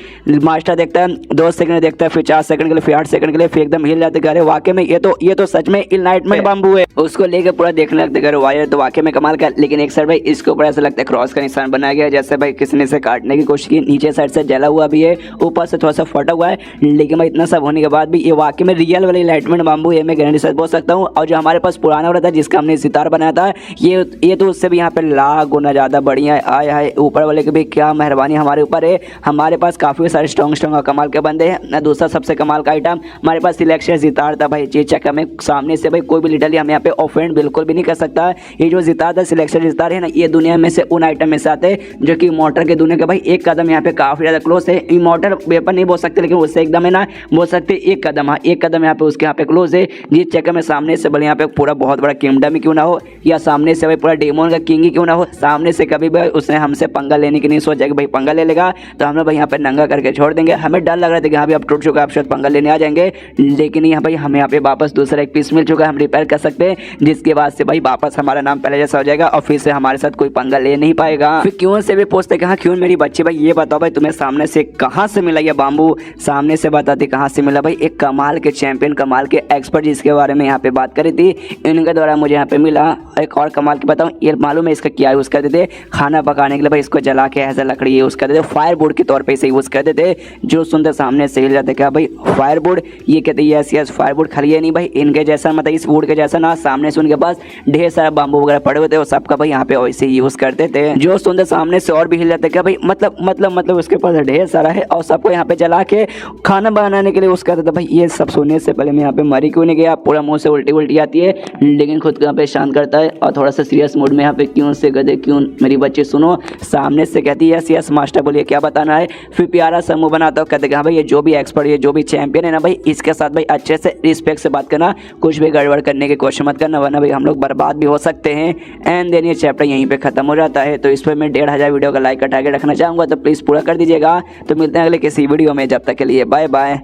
मास्टर देखता है 2 सेकंड देखता है, फिर 4 सेकंड के लिए, फिर 8 सेकंड के लिए, फिर एकदम हिल जाते करे वाकई में ये तो सच में इनलाइटमेंट बाम्बू है। उसको लेकर पूरा देखने लगते करे वायर, तो वाकई में कमाल का। लेकिन एक साइड भाई इसके ऊपर ऐसा लगता है क्रॉस का निशान बनाया गया, जैसे भाई किसी ने इसे काटने की कोशिश की। नीचे साइड से जला हुआ भी है, ऊपर से थोड़ा सा फटा हुआ है, लेकिन भाई इतना सब होने के बाद भी ये वाकई में रियल वाली इनलाइटमेंट बाम्बू है, मैं गारंटी से बोल सकता हूँ। और जो हमारे पास पुराना वाला था जिसका हमने सितार बनाया था, ये तो उससे भी यहाँ पे लाख गुना ज़्यादा बढ़िया आया है। ऊपर वाले की भी क्या मेहरबानी हमारे ऊपर है, हमारे पास काफ़ी सारे स्ट्रॉन्ग कमाल के बंदे हैं। दूसरा सबसे कमाल का आइटम हमारे पास सिलेक्शन सितार था भाई, चीज चक्कर में सामने से भाई कोई भी लिटरली हम यहाँ पे ऑफेंड बिल्कुल भी नहीं कर सकता। ये जो सितार था सिलेक्शन सितार है ना, ये दुनिया में से उन आइटम में से आते हैं जो कि इमॉर्टल के दुनिया के भाई एक कदम यहाँ पे काफ़ी ज़्यादा क्लोज है। इमॉर्टल वेपन नहीं बोल सकते, लेकिन उससे एकदम है ना बोल सकते एक कदम, हाँ एक कदम यहाँ पे उसके यहाँ पे क्लोज है। जिस चक्कर में सामने से भले यहाँ पे पूरा बहुत बड़ा किंगडम ही क्यों ना हो, या सामने से भाई पूरा डेमोन का किंग ही क्यों ना हो, सामने से कभी भी उसने हमसे पंगा लेने की नहीं सोचा कि भाई पंगा ले लेगा तो हम लोग भाई यहाँ पे नंगा करके छोड़ देंगे। हमें डर लग रहा था कि हाँ भी अब टूट चुका है, आप शायद पंगा लेने आ जाएंगे, लेकिन यहाँ भाई हमें यहाँ पे वापस दूसरा एक पीस मिल चुका है, हम रिपेयर कर सकते हैं, जिसके बाद से भाई वापस हमारा नाम पहले जैसा हो जाएगा और फिर से हमारे साथ कोई पंगा ले नहीं पाएगा। फिर क्यों से भी पूछते कहाँ क्यों मेरी बच्ची भाई ये बताओ भाई तुम्हें सामने से कहाँ से मिला ये बाम्बू, सामने से बताती कहाँ से मिला भाई। एक कमाल के चैंपियन, कमाल के एक्सपर्ट जिसके बारे में यहाँ पे बात करी थी, इनके द्वारा मुझे यहाँ पे मिला। एक और कमाल की बताऊँ, ये मालूम है इसका क्या यूज़ करते थे खाना पकाने के लिए भाई, इसको जला के ऐसा लकड़ी यूज़ करते थे, फायर बोर्ड के तौर पर इसे यूज़ करते थे। जो सुनते सामने से हिल जाते क्या भाई फायर बोर्ड, ये कहते यस यस फायर बोर्ड खाली है नहीं भाई इनके जैसा, मतलब इस वुड के जैसा ना, सामने से उनके पास ढेर सारा बाम्बू वगैरह पड़े हुए थे, वो सबका भाई यहाँ पे वैसे ही यूज़ करते थे। जो सुनते सामने से और भी हिल जाते क्या भाई मतलब उसके पास ढेर सारा है और सबको यहाँ पे जला के खाना बनाने के लिए यूज़ करते थे भाई। ये सब सुनने से पहले मैं यहाँ पे मरी क्यों नहीं गया, पूरा मुँह से उल्टी आती है, लेकिन खुद को यहाँ पे शांत करता है और थोड़ा सा सीरियस मूड में यहाँ पे क्यों से गधे क्यों मेरी बच्ची सुनो। सामने से कहती है यस यस मास्टर बोलिए क्या बताना है। फिर प्यारा सा मुंह बनाता हो, कहते हैं हाँ भाई ये जो भी एक्सपर्ट, ये जो भी चैंपियन है ना भाई, इसके साथ भाई अच्छे से रिस्पेक्ट से बात करना, कुछ भी गड़बड़ करने की कोशिश मत करना, वरना भाई हम लोग बर्बाद भी हो सकते हैं। एंड देन ये चैप्टर यहीं पे खत्म हो जाता है। तो इस पर मैं 1500 वीडियो का लाइक का टारगेट रखना चाहूँगा, तो प्लीज़ पूरा कर दीजिएगा। तो मिलते हैं अगले किसी वीडियो में, जब तक के लिए बाय बाय।